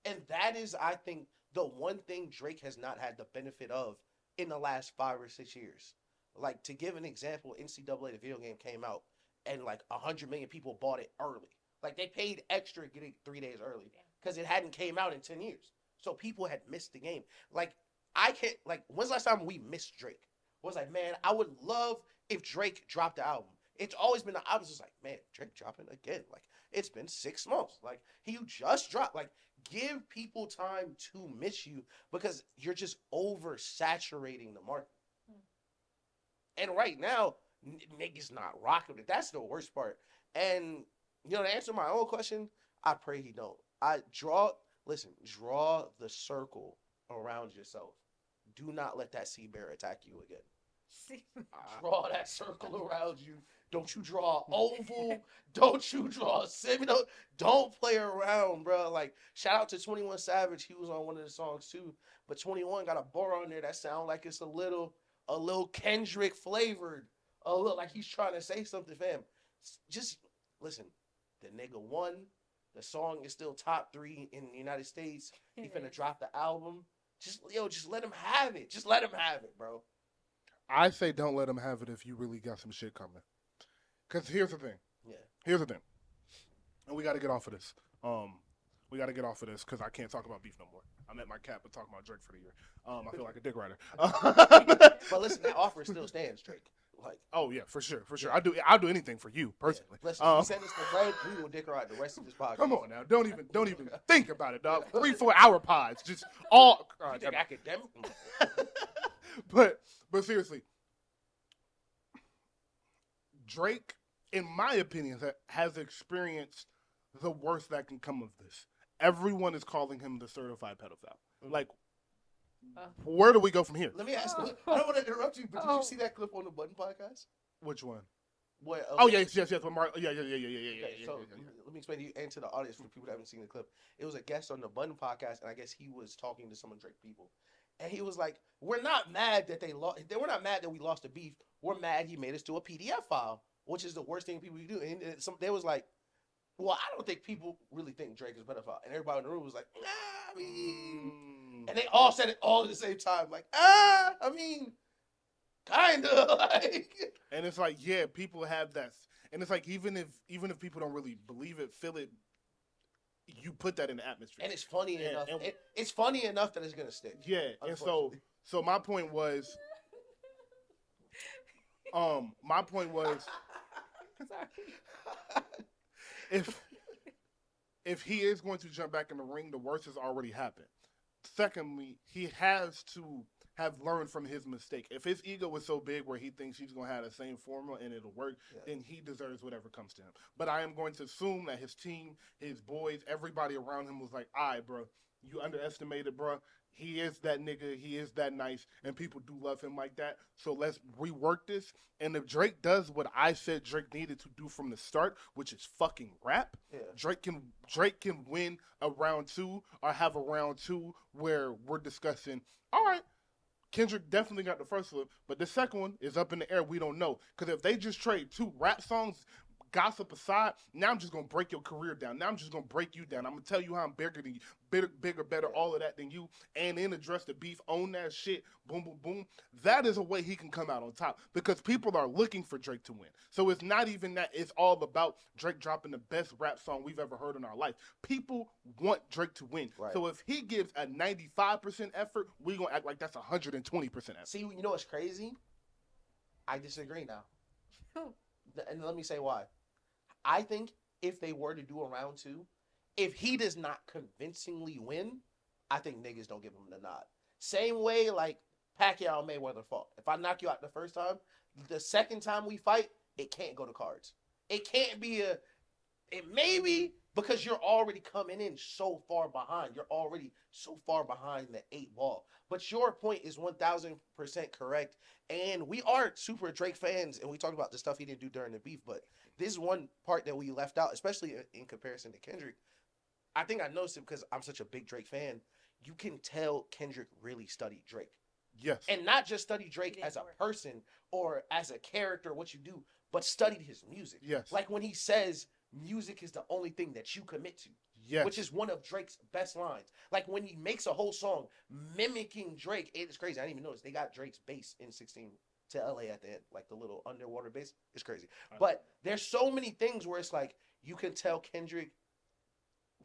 And that is, I think, the one thing Drake has not had the benefit of in the last 5 or 6 years. Like, to give an example, NCAA, the video game, came out, and, like, 100 million people bought it early. Like, they paid extra getting 3 days early because it hadn't came out in 10 years. So people had missed the game. Like, when's the last time we missed Drake? Was like, man, I would love if Drake dropped the album. It's always been, I was just like, man, Drake dropping again. Like, it's been 6 months. Like, he just dropped. Like, give people time to miss you because you're just oversaturating the market. And right now, niggas not rocking it. That's the worst part. And, to answer my own question, I pray he don't. listen, draw the circle around yourself. Do not let that sea bear attack you again. Draw that circle around you. Don't you draw an oval. Don't you draw a semi. Don't play around, bro. Like, shout out to 21 Savage. He was on one of the songs too. But 21 got a bar on there that sound like it's a little Kendrick flavored. A little like he's trying to say something, fam. Just listen. The nigga won. The song is still top 3 in the United States. He finna drop the album. Just let him have it. Just let him have it, bro. I say don't let him have it if you really got some shit coming. Because here's the thing. Yeah. Here's the thing. And we got to get off of this. We got to get off of this because I can't talk about beef no more. I'm at my cap and talking about Drake for the year. I feel like a dick rider. But listen, that offer still stands, Drake. Like, oh yeah, for sure. Yeah. I'll do anything for you personally. Yeah. Listen, you send us the bread, we will dick ride the rest of this podcast. Come on now, don't even think about it, dog. 3-4 hour pods, just all. You think academic? But seriously, Drake, in my opinion, has experienced the worst that can come of this. Everyone is calling him the certified pedophile. Like, where do we go from here? Let me ask you. I don't want to interrupt you, but did you see that clip on the Button podcast? Which one? Where, Oh yes. With Mark. Yeah. Okay, so let me explain to you and to the audience for people that haven't seen the clip. It was a guest on the Button podcast, and I guess he was talking to some of Drake people, and he was like, "We're not mad that they lost. We're not mad that we lost the beef. We're mad he made us do a PDF file, which is the worst thing people can do." And they was like, "Well, I don't think people really think Drake is a pedophile," and everybody in the room was like, "Nah, I mean," and they all said it all at the same time, like, I mean. Kinda like, and it's like, yeah, people have that, and it's like even if people don't really believe it, feel it, you put that in the atmosphere, and it's funny enough. It's funny enough that it's gonna stick. Yeah, and so my point was, if he is going to jump back in the ring, the worst has already happened. Secondly, he has to have learned from his mistake. If his ego was so big where he thinks he's going to have the same formula and it'll work, then he deserves whatever comes to him. But I am going to assume that his team, his boys, everybody around him was like, all right, bro, you underestimated, bro. He is that nigga. He is that nice. And people do love him like that. So let's rework this. And if Drake does what I said Drake needed to do from the start, which is fucking rap, Drake can win a round 2 or have a round 2 where we're discussing, all right, Kendrick definitely got the first one, but the second one is up in the air. We don't know. Because if they just trade 2 rap songs, gossip aside, now I'm just going to break your career down. Now I'm just going to break you down. I'm going to tell you how I'm bigger than you, bigger, better, all of that than you, and then address the beef, own that shit, boom, boom, boom. That is a way he can come out on top because people are looking for Drake to win. So it's not even that it's all about Drake dropping the best rap song we've ever heard in our life. People want Drake to win. Right. So if he gives a 95% effort, we're going to act like that's 120% effort. See, you know what's crazy? I disagree now. And let me say why. I think if they were to do a round 2, if he does not convincingly win, I think niggas don't give him the nod. Same way like Pacquiao and Mayweather fought. If I knock you out the first time, the second time we fight, it can't go to cards. It can't be it may be because you're already coming in so far behind. You're already so far behind the 8 ball. But your point is 1,000% correct. And we are super Drake fans, and we talked about the stuff he didn't do during the beef, but this is one part that we left out, especially in comparison to Kendrick. I think I noticed it because I'm such a big Drake fan. You can tell Kendrick really studied Drake. Yes. And not just study Drake as a person or as a character, what you do, but studied his music. Yes. Like when he says music is the only thing that you commit to. Yes. Which is one of Drake's best lines. Like when he makes a whole song mimicking Drake, it's crazy. I didn't even notice. They got Drake's bass in 16 to LA at the end, like the little underwater bass. It's crazy. But there's so many things where it's like you can tell Kendrick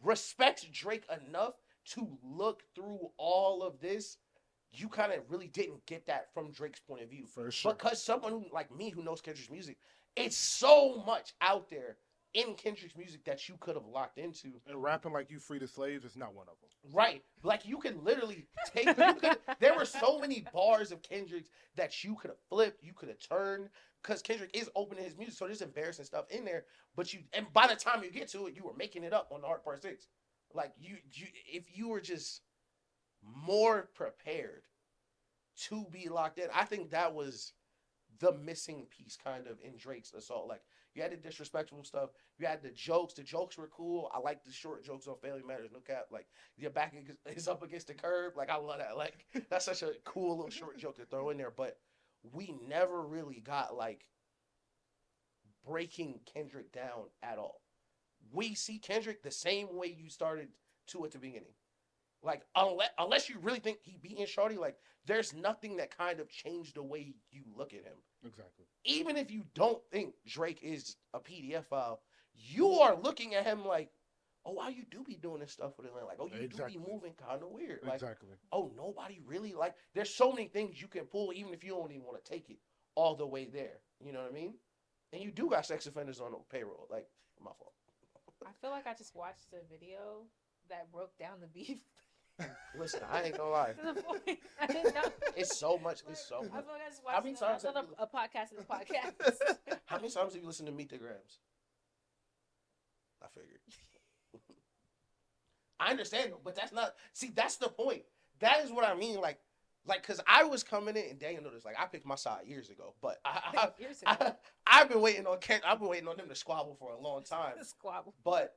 respects Drake enough to look through all of this. You kind of really didn't get that from Drake's point of view. For sure. Because someone who, like me who knows Kendrick's music, it's so much out there in Kendrick's music that you could have locked into. And rapping like you free the slaves is not one of them. Right. Like you can literally take, there were so many bars of Kendrick's that you could have flipped, you could have turned, because Kendrick is opening his music, so there's embarrassing stuff in there, but and by the time you get to it, you were making it up on the Hard Part 6. Like if you were just more prepared to be locked in, I think that was the missing piece kind of in Drake's assault. Like you had the disrespectful stuff, you had the jokes. The jokes were cool. I like the short jokes on Family Matters. No cap. Like your back is up against the curb. Like I love that. Like that's such a cool little short joke to throw in there. But we never really got like breaking Kendrick down at all. We see Kendrick the same way you started to at the beginning. Like unless you really think he beating Shorty, like there's nothing that kind of changed the way you look at him. Exactly. Even if you don't think Drake is a PDF file, you are looking at him like, oh, why you do be doing this stuff with him? Like, oh, you Exactly. do be moving kind of weird. Like, Exactly. oh, nobody really like. There's so many things you can pull, even if you don't even want to take it all the way there. You know what I mean? And you do got sex offenders on the payroll. Like, my fault. I feel like I just watched a video that broke down the beef. Listen, I ain't gonna lie. To the point I didn't know. It's so much. It's so I much. feel like I just How many watched times have another you- a podcast in the podcast. How many times have you listened to Meet the Grams? I figured. I understand, but that's not. See, that's the point. That is what I mean. Like, cause I was coming in, and Daniel noticed. Like, I picked my side years ago, but Years ago. I've been waiting on I've been waiting on them to squabble for a long time. Squabble. But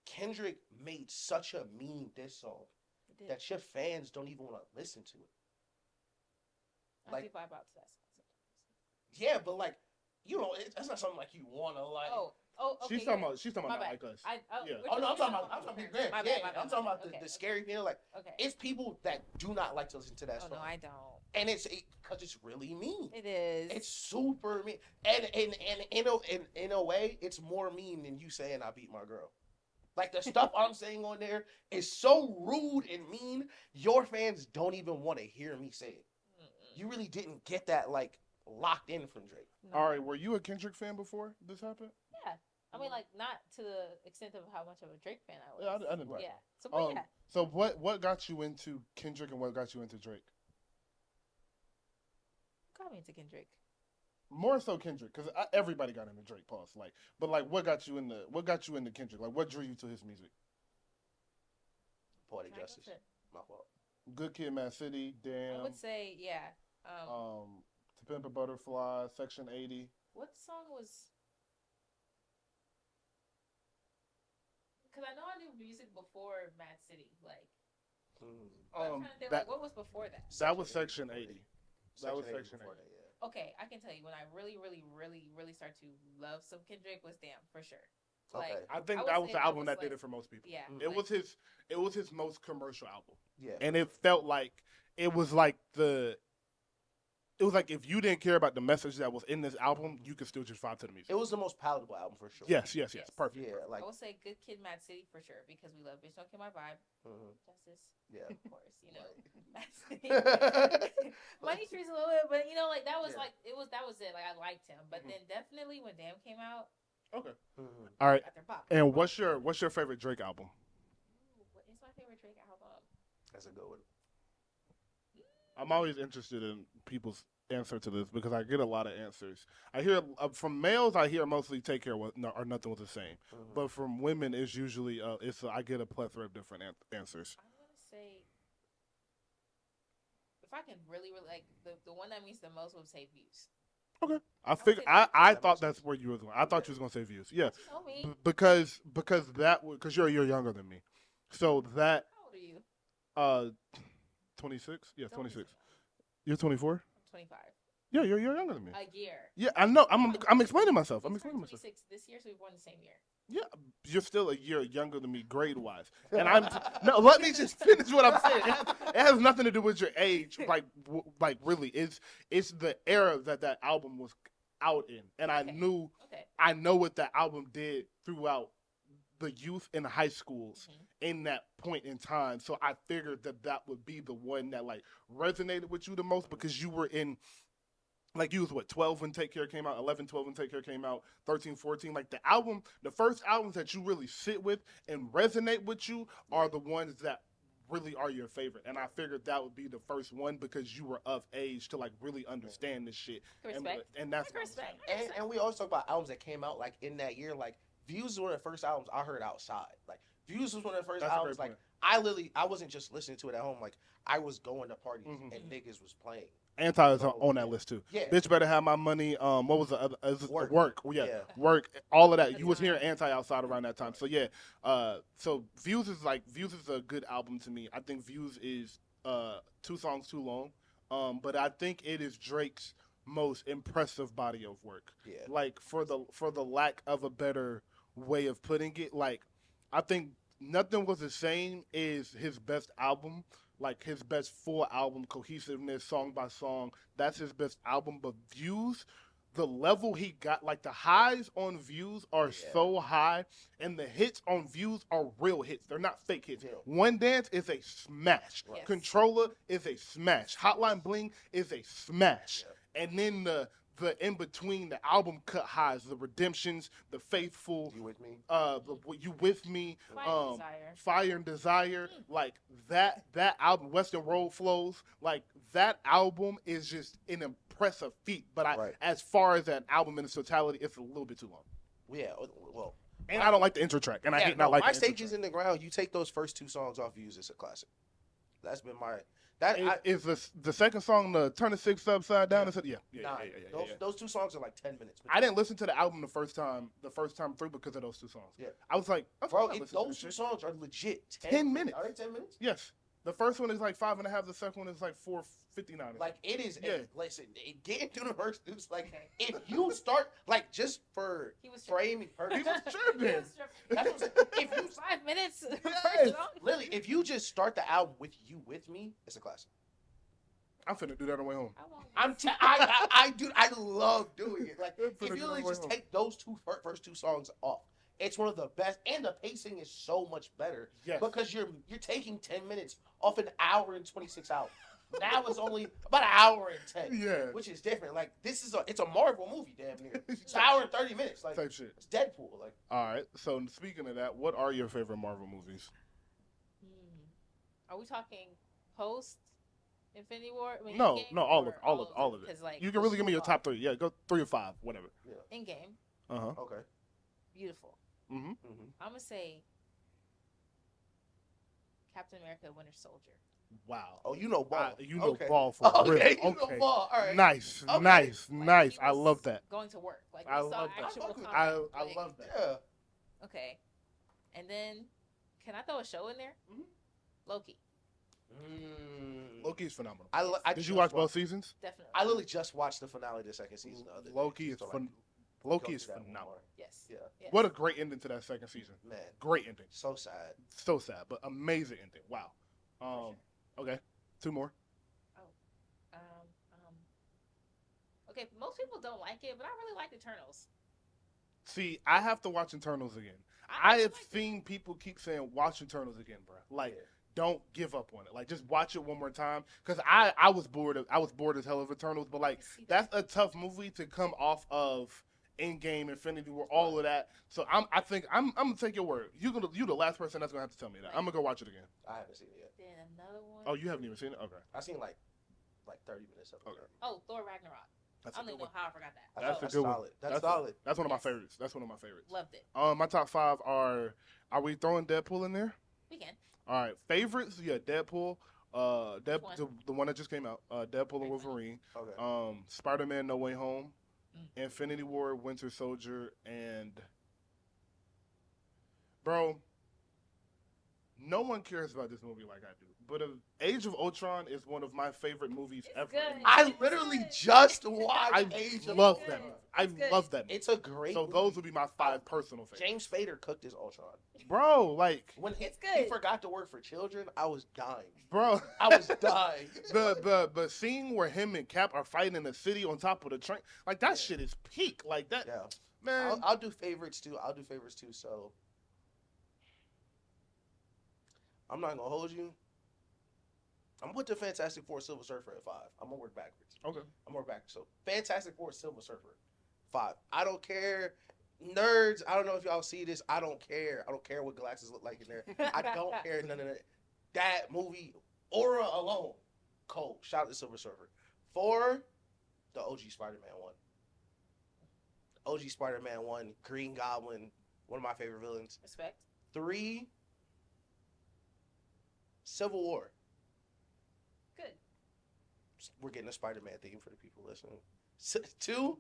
Kendrick made such a mean diss song It did. that your fans don't even want to listen to it. I like- do vibe out to that song sometimes. Yeah, but like, you know, that's not something like you want to like. Okay. She's talking about My not bad. like us. Yeah. Oh no, I'm talking about Big Grams. My Yeah, bad, I'm talking about okay. the scary feeling. Like, Okay. it's people that do not like to listen to that Oh song, no, I don't. and it's because it's really mean. It is. It's super mean, and in a way, it's more mean than you saying I beat my girl. Like the stuff I'm saying on there is so rude and mean. Your fans don't even want to hear me say it. Mm-mm. You really didn't get that like locked in from Drake. No. All right, were you a Kendrick fan before this happened? Yeah. I mean, like, not to the extent of how much of a Drake fan I was. Yeah, I didn't. Yeah. So, but yeah. So what got you into Kendrick and what got you into Drake? Got me into Kendrick. More so Kendrick, because everybody got into Drake. Pause. Like, but like, what got you into Kendrick? Like, what drew you to his music? Poetic Can I go justice. to- My fault. Good Kid, Mad City, I Damn, would say, yeah. To Pimp a Butterfly, Section 80. What song was? Because I know I knew music before Mad City. Like, I'm trying to think, That like, what was before that? that was Section 80. That was Section 80. before that, yeah. Okay, I can tell you when I really, really, really, really started to love some Kendrick was Damn, for sure. Okay. Like, I think I would that was say the that album was that did like- it for most people. yeah. Mm. It like, was his most commercial album, Yeah. and it felt like it was like if you didn't care about the message that was in this album, you could still just vibe to the music. It was the most palatable album for sure. Yes, Yes. perfect. Yeah, like I would say Good Kid, Mad City for sure because we love Bitch Don't Kill My Vibe. mhm, Justice, yeah. of course, you know. Right. Mad City. Money Trees a little bit, but you know, like that was Yeah. like that was it. Like I liked him, but Mhm. then definitely when Damn came out, Okay. Mhm. All right. after Pop. And what's your favorite Drake album? What is my favorite Drake album? That's a good one. I'm always interested in people's answer to this because I get a lot of answers. I hear from males, I hear mostly "Take Care" or "Nothing Was the Same," Mhm. but from women, it's usually I get a plethora of different answers. I'm gonna say if I can really like the one that means the most would say Views. I would fig- say I, that. I That thought makes that's sense. where you was going. I thought you was gonna say Views. Yeah, Tell me, because you're younger than me, so that how old are you? 26. Yeah, Don't be 26. surprised. You're 24. I'm 25. Yeah, you're younger than me. A year. Yeah, I know. I'm explaining myself. I'm He's explaining turned myself. 26 this year, so we were born the same year. Yeah, you're still a year younger than me grade wise, and I'm no. Let me just finish what I'm saying. It has nothing to do with your age. Like really, it's the era that album was out in, and I Okay. knew Okay. I know what that album did throughout the youth and high schools Mhm. in that point in time. So I figured that would be the one that like resonated with you the most because you were in. Like you was what 12 when Take Care came out, 11, 12 when Take Care came out, 13, 14. Like the first albums that you really sit with and resonate with you are the ones that really are your favorite. And I figured that would be the first one because you were of age to like really understand this shit. Respect. And that's I respect. And we always talk about albums that came out like in that year. Like Views is one of the first albums I heard outside. Like Views was one of the first That's a albums. great Like I wasn't just listening to it at home. Like I was going to parties Mhm. and niggas was playing. Anti is Oh, on that yeah. list too. Yeah. Bitch better have my money. What was the other? Work. Work. Yeah. Yeah. Work. All of that. That's You was fine. hearing Anti outside around that time. So yeah. So Views is a good album to me. I think Views is 2 songs too long. But I think it is Drake's most impressive body of work. Yeah. Like for the lack of a better way of putting it, like I think Nothing Was the Same is his best album, like his best full album, cohesiveness, song by song. That's his best album. But Views, the level he got, like the highs on Views are Yeah. so high, and the hits on Views are real hits. They're not fake hits. Yeah. One Dance is a smash. Yes. Controller is a smash. Hotline Bling is a smash. And then the in between, the album cut highs, the Redemptions, the Faithful, You with me? You With Me, Fire and Desire. Fire and Desire, like that album, Western Road Flows, like that album is just an impressive feat. But Right. as far as an album in its totality, it's a little bit too long. Yeah. Well. And I don't like the intro track, and I Yeah, hate not like My the intro Stage Is track. in the Ground. You take those first 2 songs off Views, it's a classic. That's been my that. Is the second song the Turn the Six Upside Down? Yeah. Yeah. Those 2 songs are like 10 minutes. I didn't listen to the album the first time through because of those 2 songs. Yeah. I was like, I'm Bro, not listening to those this 2 shit. songs are legit 10 minutes. Are they 10 minutes? Yes. The first one is like 5.5. The second one is like 4:59. Like it is. Yeah. Listen, getting through the first 2, like if you start like just for He was framing He purposes. was tripping. That's what I'm saying. If you 5 minutes. Yes. literally, if you just start the album with You With Me, it's a classic. I'm finna do that on the way home. I love doing it. Like I'm if finna you do literally that just on the way home. take those first 2 songs off, it's one of the best, and the pacing is so much better Yes. because you're taking 10 minutes off an hour and 26 hours. Now it's only about an hour and 10, Yeah. which is different. Like it's a Marvel movie, damn near. It's an hour and 30 minutes. Like Type shit. it's Deadpool. Like All right. So speaking of that, what are your favorite Marvel movies? Are we talking post Infinity War? I mean, No, Endgame, no, all or of it. 'Cause, like, You can really give me your so far, top 3. Yeah, go 3 or 5, whatever. Endgame, okay. beautiful. Mm-hmm. Mm-hmm. I'm gonna say Captain America: Winter Soldier. Wow. Oh, you know ball. You know okay. ball for real. Okay, you Okay. know ball. All right. Nice, Okay. nice, Like, nice. he I was love that. Going to work, like I we saw love that. actual I fuck with combat, I like- love that. Yeah. Okay, and then can I throw a show in there? Mhm. Loki, Loki's phenomenal. I Did you just watch both seasons? definitely. I literally just watched the finale of the 2nd season. The other day, Loki is just to, fun. go Loki is through that one phenomenal. more. Yes. Yeah. Yes. What a great ending to that 2nd season. Man, Great ending. so sad. So sad, but amazing ending. Wow. Okay. 2 more. Okay, most people don't like it, but I really like Eternals. See, I have to watch Eternals again. I I have like it. seen people keep saying, watch Eternals again, bro. Like, Yeah. don't give up on it. Like, just watch it one more time. Because I was bored as hell of Eternals, but like, See that? that's a tough movie to come off of Endgame, Infinity War, all of that. So I think I'm gonna take your word. You the last person that's gonna have to tell me that. I'm gonna go watch it again. I haven't seen it yet. Then another one. Oh, you haven't even seen it? Okay. I've seen like 30 minutes of it. Okay. Oh, Thor Ragnarok. That's I a don't good even one. know how I forgot that. That's a That's good one. solid. That's solid. That's one of my Yes. favorites. That's one of my favorites. Loved it. My top 5 are we throwing Deadpool in there? We can. All right, favorites. Yeah, Deadpool. One. The one that just came out. Deadpool and Wolverine. Okay. Spider-Man: No Way Home. Mm. Infinity War: Winter Soldier, and bro, no one cares about this movie like I do. But Age of Ultron is one of my favorite movies It's ever. good. I literally just watched I Age of love It's that good. movie. I It's good. love that movie. It's a great. So movie. those would be my 5 personal favorites. James Spader cooked his Ultron. Bro, like, When It's he good. forgot to work for children, I was dying. bro. I was dying. the scene where him and Cap are fighting in the city on top of the train, like that Yeah. shit is peak. Like that, Yeah. man. I'll do favorites too. So I'm not gonna hold you. I'm gonna put the Fantastic Four Silver Surfer at 5. I'm gonna work backwards. Okay. I'm gonna work backwards. So Fantastic Four Silver Surfer, 5. I don't care. Nerds, I don't know if y'all see this. I don't care. I don't care what glasses look like in there. I don't care none of that. That movie, aura alone, cold. Shout out to Silver Surfer. 4, the OG Spider-Man 1. OG Spider-Man 1, Green Goblin, one of my favorite villains. Respect. 3, Civil War. Good. We're getting a Spider-Man theme for the people listening. 2,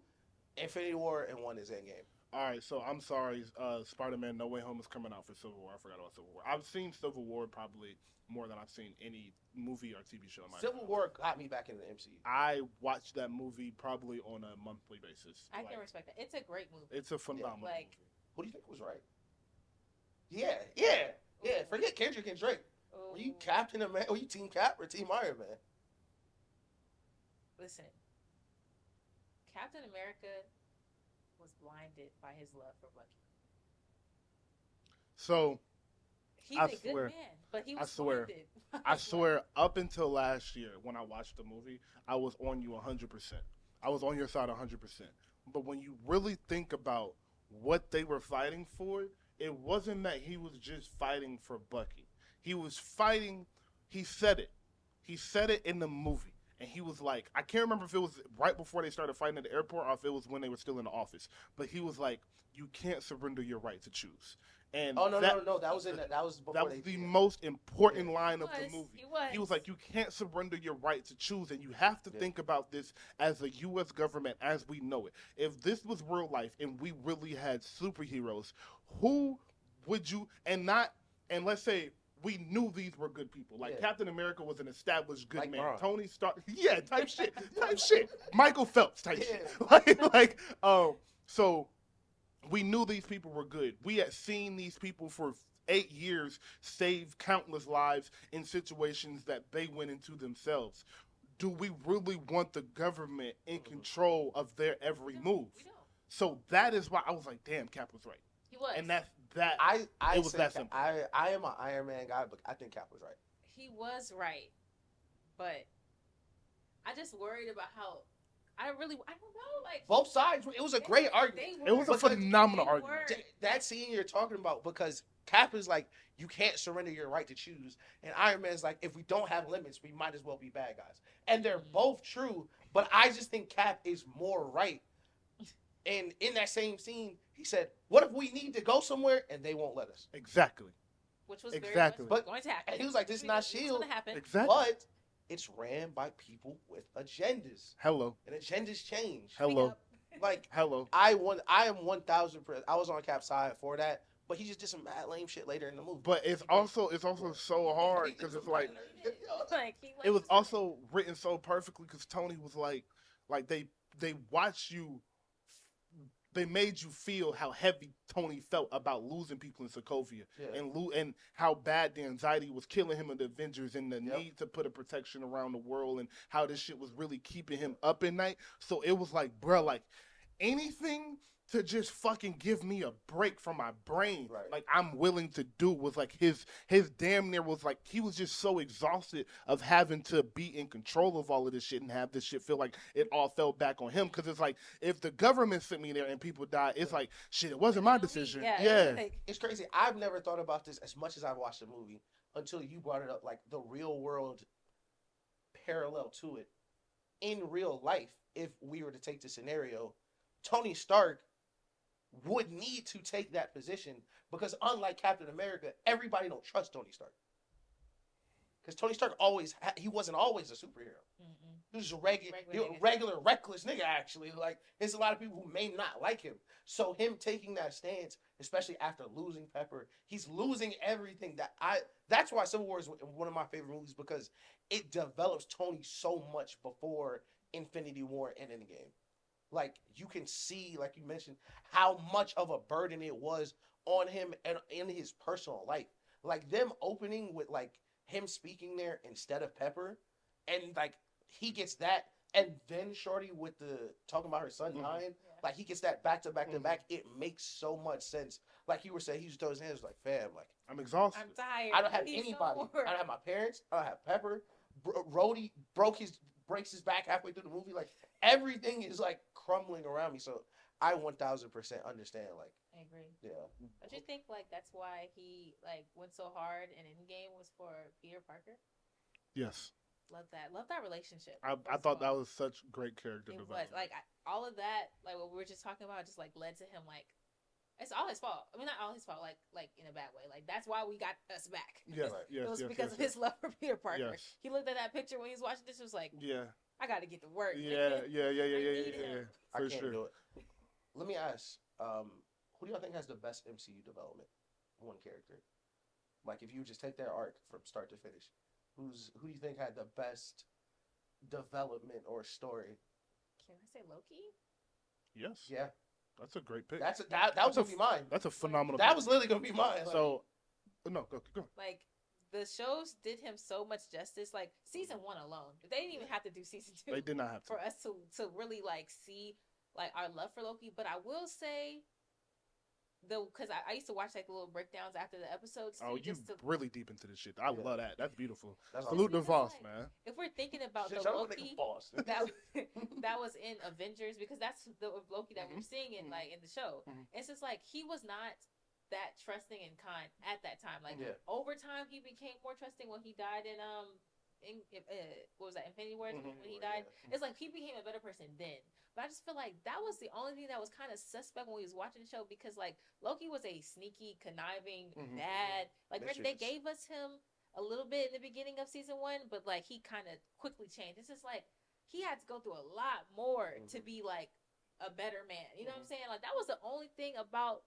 Infinity War, and 1 is Endgame. All right, so I'm sorry. Spider-Man: No Way Home is coming out for Civil War. I forgot about Civil War. I've seen Civil War probably more than I've seen any movie or TV show in my Civil life. War got me back into the MCU. I watch that movie probably on a monthly basis. I Like, can respect that. It's a great movie. It's a phenomenal like- movie. Who do you think was right? Yeah. Forget Kendrick and Drake. Were you Captain America? Were you Team Cap or Team Iron Man? Listen, Captain America was blinded by his love for Bucky. So He's I a good swear. man, but he was I swear. blinded. by I his love. swear, up until last year when I watched the movie, I was on you 100%. I was on your side 100%. But when you really think about what they were fighting for, it wasn't that he was just fighting for Bucky. He was fighting, he said it. He said it in the movie. And he was like, I can't remember if it was right before they started fighting at the airport or if it was when they were still in the office. But he was like, you can't surrender your right to choose. And Oh no. That was before that was they the most important Yeah. line of He the was. movie. He Was like, you can't surrender your right to choose, and you have to Yeah. think about this as a U.S. government as we know it. If this was real life and we really had superheroes, who would you, and let's say we knew these were good people. Like Yeah. Captain America was an established good Like man. Braun. Tony Stark, yeah, type shit. Michael Phelps type Yeah. shit. So we knew these people were good. We had seen these people for 8 years save countless lives in situations that they went into themselves. Do we really want the government in control of their every move? We don't. So that is why I was like, damn, Cap was right. He was. And that I It was say that Cap- simple. I am an Iron Man guy, but I think Cap was right. He was right, but I just worried about how I don't know. Like Both sides. It was a great argument. They it was a were- phenomenal they argument. were. That scene you're talking about, because Cap is like, you can't surrender your right to choose, and Iron Man's like, if we don't have limits, we might as well be bad guys. And they're both true, but I just think Cap is more right. And in that same scene, he said, "What if we need to go somewhere and they won't let us?" Exactly. which was Exactly. very But- much going to happen. and he was like, "This is not It's Shield." going to happen. Exactly. But it's ran by people with agendas, Hello. and agendas change. Hello. up. Like Hello. I am 1,000%. I was on Cap's side for that, but he just did some mad lame shit later in the movie. But it's also so hard because it's like Like, he it was likes- also written so perfectly because Tony was like they watched you, they made you feel how heavy Tony felt about losing people in Sokovia Yeah. and how bad the anxiety was killing him in the Avengers and the Yep. need to put a protection around the world and how this shit was really keeping him up at night. So it was like, bro, like anything to just fucking give me a break from my brain, Right. like I'm willing to do. Was like his damn near was like he was just so exhausted of having to be in control of all of this shit and have this shit feel like it all fell back on him, because it's like if the government sent me there and people died, it's like shit, it wasn't my decision. Yeah. Like, It's crazy. I've never thought about this as much as I've watched the movie until you brought it up, like the real world parallel to it. In real life, if we were to take the scenario, Tony Stark would need to take that position because unlike Captain America, everybody don't trust Tony Stark. Because Tony Stark he wasn't always a superhero. mm-mm. He was a regular Regular nigga. reckless nigga, actually. Like, there's a lot of people who may not like him. So him taking that stance, especially after losing Pepper, he's losing everything that's why Civil War is one of my favorite movies, because it develops Tony so much before Infinity War and Endgame. Like, you can see, like you mentioned, how much of a burden it was on him and in his personal life. Like, them opening with, like, him speaking there instead of Pepper, and, like, he gets that, and then Shorty with the talking about her son dying, Yeah. like, he gets that back to back to back. It makes so much sense. Like you were saying, he just throw his hands like, fam, like, I'm exhausted. I'm tired. I don't have He's anybody. so I don't have my parents. I don't have Pepper. Rhodey breaks his back halfway through the movie. Like, everything is like crumbling around me. So I 1,000% understand. Like, I agree. yeah, Don't you think like that's why he like went so hard in Endgame was for Peter Parker? Yes. Love that relationship. I first thought of that all. was such great character It was development. like all of that, like what we were just talking about, just like led to him like It's all his fault. I mean, not all his fault, like in a bad way. Like that's why we got us back. Yes, Right. yes, It was yes, because yes, of his love for Peter Parker. Yes. He looked at that picture when he was watching this. Was like, Yeah, I got to get to work. yeah, yeah, yeah, yeah, I yeah, need yeah, him. I for can't sure. do it. Let me ask, who do y'all think has the best MCU development? One character. Like if you just take their arc from start to finish, who do you think had the best development or story? Can I say Loki? Yes, Yeah, that's a great pick. that was That's gonna be mine. That's a phenomenal. That pick. was literally gonna be mine. Like, So, no, go. Like the shows did him so much justice. Like season 1 alone, they didn't even have to do season 2 They did not have to. for us to really like see like our love for Loki. But I will say, because I used to watch like the little breakdowns after the episodes. Oh, too, you just to, really deep into this shit. I Yeah. love that. That's beautiful. that's Salute to because, Voss, like, man. if we're thinking about Shit, the shout out to Loki nigga Boss. that that was in Avengers, because that's the Loki that we're Mhm. seeing in Mhm. like in the show. Mhm. It's just like he was not that trusting and kind at that time. Like Yeah. over time, he became more trusting when he died in what was that, Infinity War, Mhm. when he died. It's like he became a better person then. But I just feel like that was the only thing that was kind of suspect when we was watching the show, because like Loki was a sneaky, conniving, Mhm. bad. Like they Mischievous. gave us him a little bit in the beginning of season 1, but like he kind of quickly changed. It's just like he had to go through a lot more to Mhm. be like a better man. You know what I'm saying? Like that was the only thing about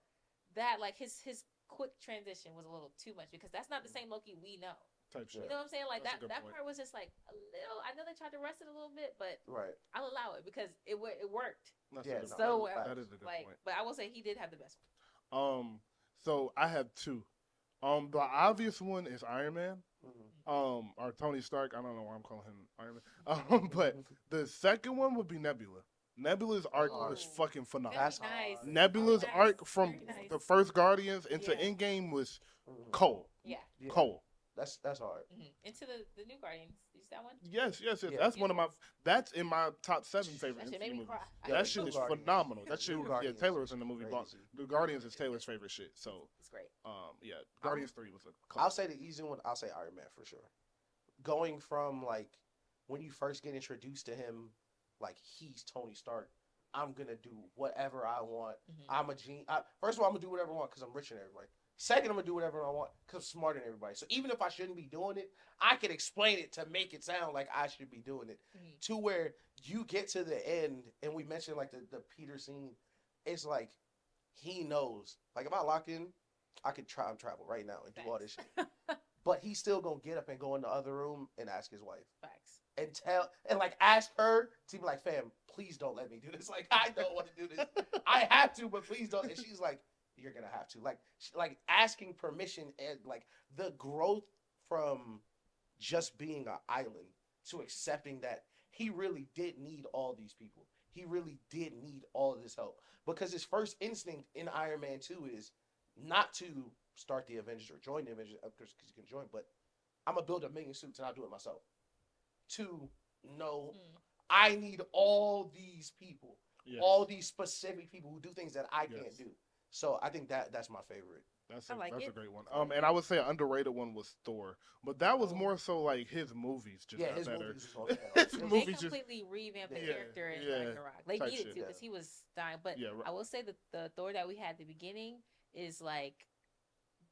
that. Like his quick transition was a little too much, because that's not the same Loki we know. Type shit. You know what I'm saying? Like That's a that good that point. part was just like a little. I know they tried to rest it a little bit, but Right. I'll allow it because it worked. That's Yeah, a good no, point. So that's a fact. That is a good like, point. but I will say he did have the best one. So I have two. The obvious one is Iron Man. Mhm. Or Tony Stark. I don't know why I'm calling him Iron Man. But the second one would be Nebula. Nebula's arc was Ooh. fucking phenomenal. That's Very nice. hard. Nebula's Nice. arc from Very nice. the first Guardians into Yeah. Endgame was Mhm. cold. Yeah. Yeah. Cold. That's hard. Into the new Guardians. You see that one? Yes. Yeah. That's one of my. That's in my top 7 favorite That shit MCU made me movies. cry. Yeah, That the shit new is Guardians. phenomenal. That The shit new was Guardians Taylor is was in the movie. crazy. The Guardians is Taylor's favorite shit. So It's great. yeah, Guardians 3 was a I'll cold. say the easy one. I'll say Iron Man for sure. Going from like when you first get introduced to him, like he's Tony Stark. I'm gonna do whatever I want. Mhm. I'm a genius. First of all, I'm gonna do whatever I want because I'm richer than everybody. Second, I'm gonna do whatever I want because I'm smarter than everybody. So even if I shouldn't be doing it, I can explain it to make it sound like I should be doing it. Mhm. To where you get to the end, and we mentioned like the Peter scene. It's like he knows. Like if I lock in, I could try and travel right now and do all this shit. But he's still gonna get up and go in the other room and ask his wife Facts. and tell and like ask her to be like, fam, please don't let me do this. Like I don't want to do this. I have to, but please don't. And she's like, you're gonna have to. Like asking permission, and like the growth from just being an island to accepting that he really did need all these people. He really did need all of this help, because his first instinct in Iron Man 2 is not to start the Avengers or join the Avengers, because he can join, but I'm gonna build 1,000,000 suits and I'll do it myself. To know Mm. I need all these people, Yes. all these specific people who do things that I can't Yes. do. So I think that's my favorite. That's I like a it. great one. And I would say an underrated one was Thor, but that was more so like his movies just Yeah, got his better. movies was on there. His It was- They movies just completely revamped the Yeah, character in yeah, Ragnarok. They type needed shit. to, because he was dying. But yeah. I will say that the Thor that we had at the beginning is like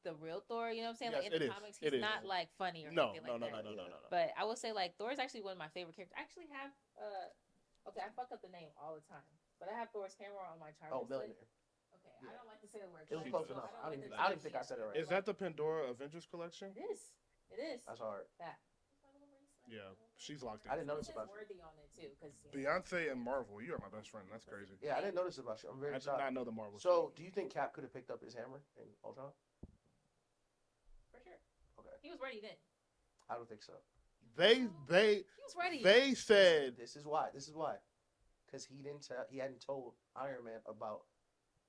the real Thor. You know what I'm saying? Yes, like it in the is. comics, It he's is. not like funny or No, anything no, like no, that. no, no, no, no. But I will say like Thor is actually one of my favorite characters. I actually have okay, I fuck up the name all the time, but I have Thor's hammer on my target Oh, list. millionaire. Okay, Yeah. I don't like to say the word. It was target, close so enough. don't I like don't to even say think I said it right. Is that the Pandora Avengers collection? It is. It is. That's hard. That. Yeah, she's locked in. I didn't notice It about says you. worthy on it too, because Beyonce and Marvel, you are my best friend. That's crazy. Yeah, I didn't notice about you. I'm very I did shocked. not know the Marvel. So, do you think Cap could have picked up his hammer in Ultron? for sure. Okay. He was ready then. I don't think so. they He was ready. they said This is why. Because he hadn't told Iron Man about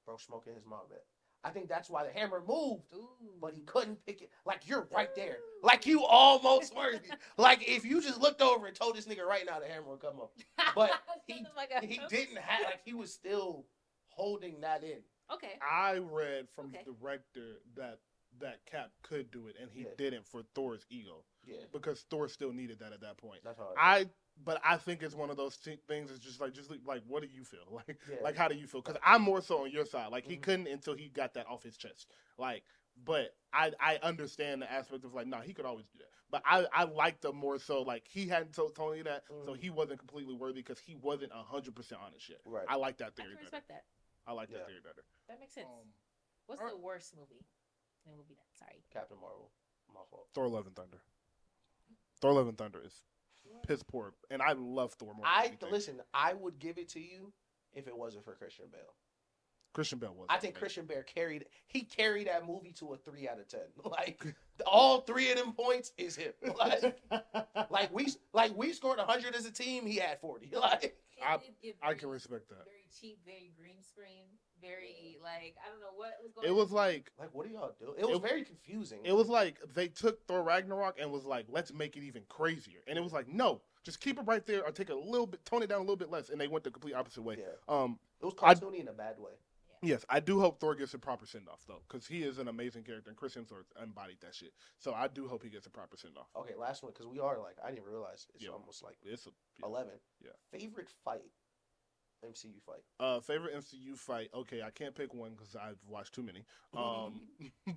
bro smoking his mom yet. I think that's why the hammer moved, Ooh. but he couldn't pick it. Like you're right there. Like you almost worthy. Like if you just looked over and told this nigga right now, the hammer would come up. But he didn't have. Like he was still holding that in. Okay. I read from Okay. the director that Cap could do it, and he Yeah. didn't for Thor's ego Yeah, because Thor still needed that at that point. that's hard. I but I think it's one of those things. It's just like, what do you feel? Like, Yeah. like how do you feel? Because I'm more so on your side. Like, he Mhm. couldn't until he got that off his chest. Like, but I understand the aspect of like, nah, he could always do that. But I like the more so like he hadn't told Tony that, so Mhm. he wasn't completely worthy because he wasn't 100% honest yet. Right. I like that I theory can better. respect that. I like that Yeah. theory better. That makes sense. What's alright. the worst movie? It will be that. Sorry. Captain Marvel. My fault. Thor: Love and Thunder. Thor: Love and Thunder is piss poor, and I love Thor more. than anything. Listen. I would give it to you if it wasn't for Christian Bale. Christian Bale was. I think amazing. Christian Bale carried that movie to a 3 out of 10. Like all 3 of them points is him. Like we scored 100 as a team. He had 40. Like It I- did give I can very- respect that. Very cheap, very green screen, very like I don't know what was going. It on. was like what do y'all do? It was very confusing. it was like they took Thor Ragnarok and was like, let's make it even crazier. And it was like, no, just keep it right there or take a little bit, tone it down a little bit less. And they went the complete opposite way. Yeah. It was I- cartoony in a bad way. Yes, I do hope Thor gets a proper send off though, because he is an amazing character and Chris Hemsworth embodied that shit. So I do hope he gets a proper send off. Okay, last one because we are like I didn't even realize it's Yeah. almost like It's 11. Yeah. Favorite fight, MCU fight. Favorite MCU fight. Okay, I can't pick one because I've watched too many.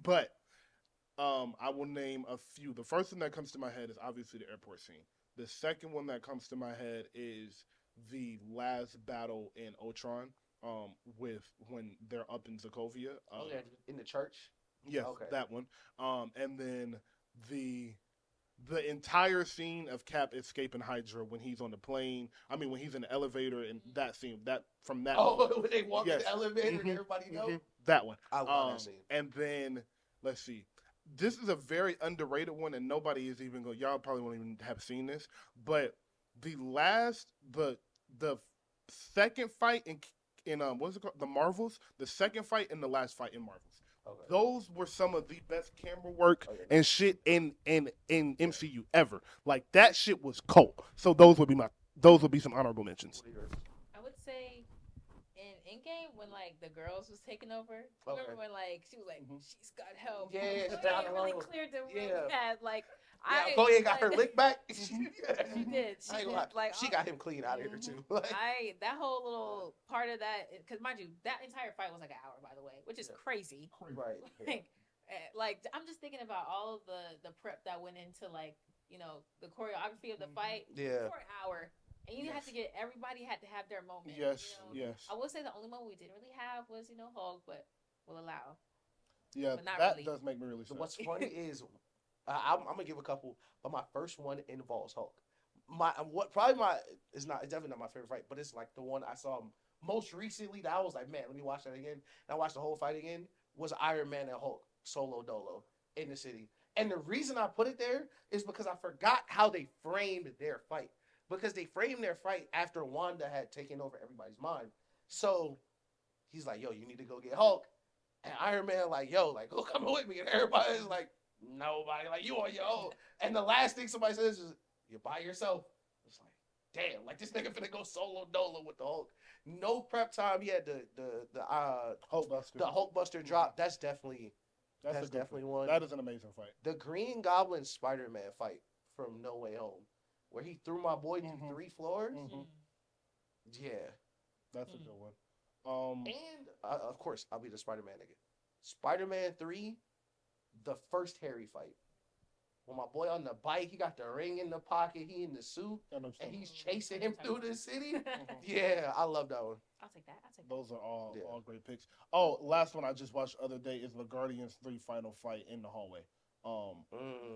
But I will name a few. The first one that comes to my head is obviously the airport scene. The second one that comes to my head is the last battle in Ultron. With when they're up in Sokovia. In the church. Yes, Okay. that one. And then the entire scene of Cap escaping Hydra when he's on the plane. I mean, when he's in the elevator and that scene. That from that. When they walk in Yes. the elevator and Mhm, everybody know. mhm, that one. I love that scene. And then let's see. This is a very underrated one, and nobody is even going. Y'all probably won't even have seen this, but the second fight in what's it called? The Marvels. The second fight and the last fight in Marvels. Okay. Those were some of the best camera work Oh, yeah. and shit in MCU ever. Like that shit was cold. So those would be some honorable mentions. What are yours? I would say in Endgame when like the girls was taking over. Okay. Remember when like she was like Mhm. she's got help. Yeah, She down the really road. cleared the room. Yeah. Had like Yeah, Chloe got her like, lick back. She did. She I ain't did. gonna lie. Like She got him clean out of here too. Mhm. Like, That whole little part of that because mind you that entire fight was like an hour by the way, which is Yeah. crazy. right. Yeah. Like I'm just thinking about all of the prep that went into like the choreography of the fight Yeah. for an hour, and you had to get everybody had to have their moment. Yes, you know? yes. I will say the only moment we didn't really have was Hulk, but we'll allow. Yeah, But not that really. does make me really sad. What's funny is I'm gonna give a couple, but my first one involves Hulk. It's definitely not my favorite fight, but it's like the one I saw most recently that I was like, man, let me watch that again. And I watched the whole fight again. Was Iron Man and Hulk solo dolo in the city. And the reason I put it there is because I forgot how they framed their fight. Because they framed their fight after Wanda had taken over everybody's mind. So he's like, yo, you need to go get Hulk. And Iron Man like, yo, like, who coming with me? And everybody's like, nobody, like, you on your own. And the last thing somebody says is, you're by yourself. It's like, damn, like this nigga finna go solo dolo with the Hulk. No prep time. He had the Hulkbuster. the Hulkbuster drop. That's definitely That's a good definitely fight. one. That is an amazing fight. The Green Goblin Spider-Man fight from No Way Home, where he threw my boy through Mhm. 3 floors. Mhm. Yeah, That's a good one. and of course I'll be the Spider-Man nigga. Spider-Man 3, the first Harry fight. When my boy on the bike, he got the ring in the pocket, he in the suit, I know what you're and talking he's chasing him through the city. Mhm. Yeah, I love that one. I'll take that. I'll take that. Those are all Yeah. all great picks. Oh, last one I just watched the other day is the Guardians 3 final fight in the hallway.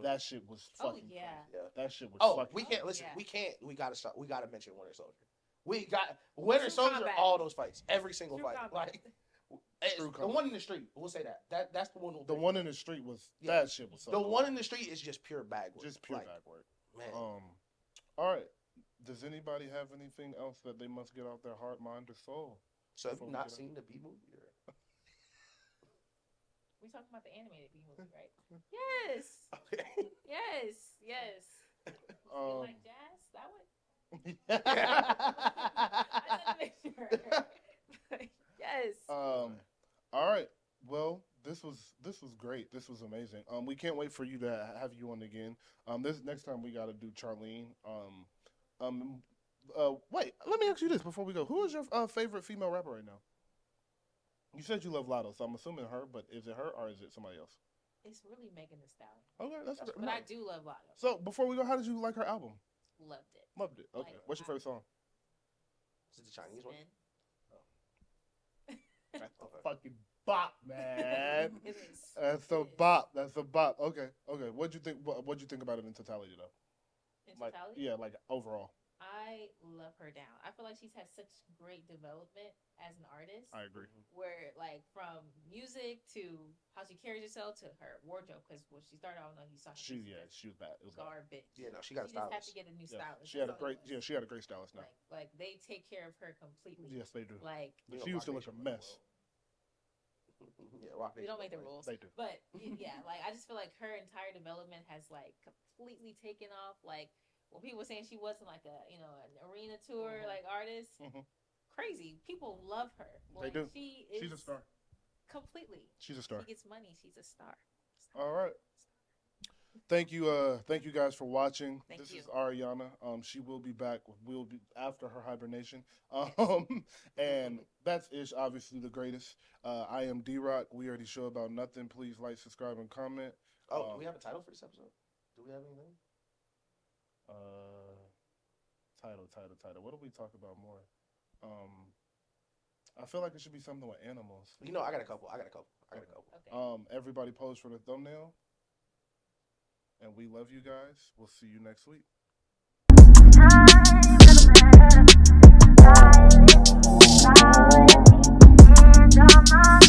That shit was Oh fucking yeah. crazy. That shit was Oh, fucking we can't Oh, listen. yeah. We gotta stop. We gotta mention Winter Soldier. We got Winter True Soldier. combat. All those fights, every single True fight. combat. Like True the combat. one in the street. We'll say that. That's the one. The one in the street was Yeah. that shit was so The cool. one in the street is just pure bag work. Just pure Like, bag work. man. All right. Does anybody have anything else that they must get out their heart, mind, or soul? So have before you we not get out- seen the B movie? Or? We talking about the animated B movie, right? Yes. Okay. Yes. Yes. You Um, like jazz? That one? I just had to make sure. Yes. All right. Well, this was great. This was amazing. We can't wait for you to have you on again. This next time we got to do Charlene. Wait, let me ask you this before we go. Who is your favorite female rapper right now? You said you love Lotto, so I'm assuming her, but is it her or is it somebody else? It's really Megan Thee Stallion. Okay, that's But I do love Lotto. So before we go, how did you like her album? Loved it. Loved it. Okay. Like, What's your favorite song? Is it the Chinese one? Spin. That's a Okay. fucking bop, man. It is. That's a bop. That's a bop. Okay. Okay. What'd you think? What'd you think about it in totality, though? In Like, totality? yeah, like overall. I love her down. I feel like she's had such great development as an artist. I agree. Where like from music to how she carries herself to her wardrobe, because when she started, I don't know if you saw her. She was bad. It was bad. garbage. Yeah, no, she got a She just had stylist. to get a new Yeah. stylist. She had a That's all great. it was. Yeah, she had a great stylist now. Like they take care of her completely. Yes, they do. Like You know, She used to Roc look a Nation run the mess. world. Yeah, Roc we Nation don't make the run rules. They do. But yeah, like I just feel like her entire development has like completely taken off. Like when people were saying she wasn't like a an arena tour like artist, Mhm. crazy. People love her. They Like, do. She is She's a star. completely. She's a star. She gets money. She's a star. All right. Thank you guys for watching. Thank This you. is Ariana. She will be back. We'll be after her hibernation. And that's Ish, obviously the greatest. I am D-Rock. We are the show about nothing. Please like, subscribe, and comment. Oh, do we have a title for this episode? Do we have anything? Title. What do we talk about more? I feel like it should be something with animals. You know, I got a couple. Okay. Everybody pose for the thumbnail. And we love you guys. We'll see you next week.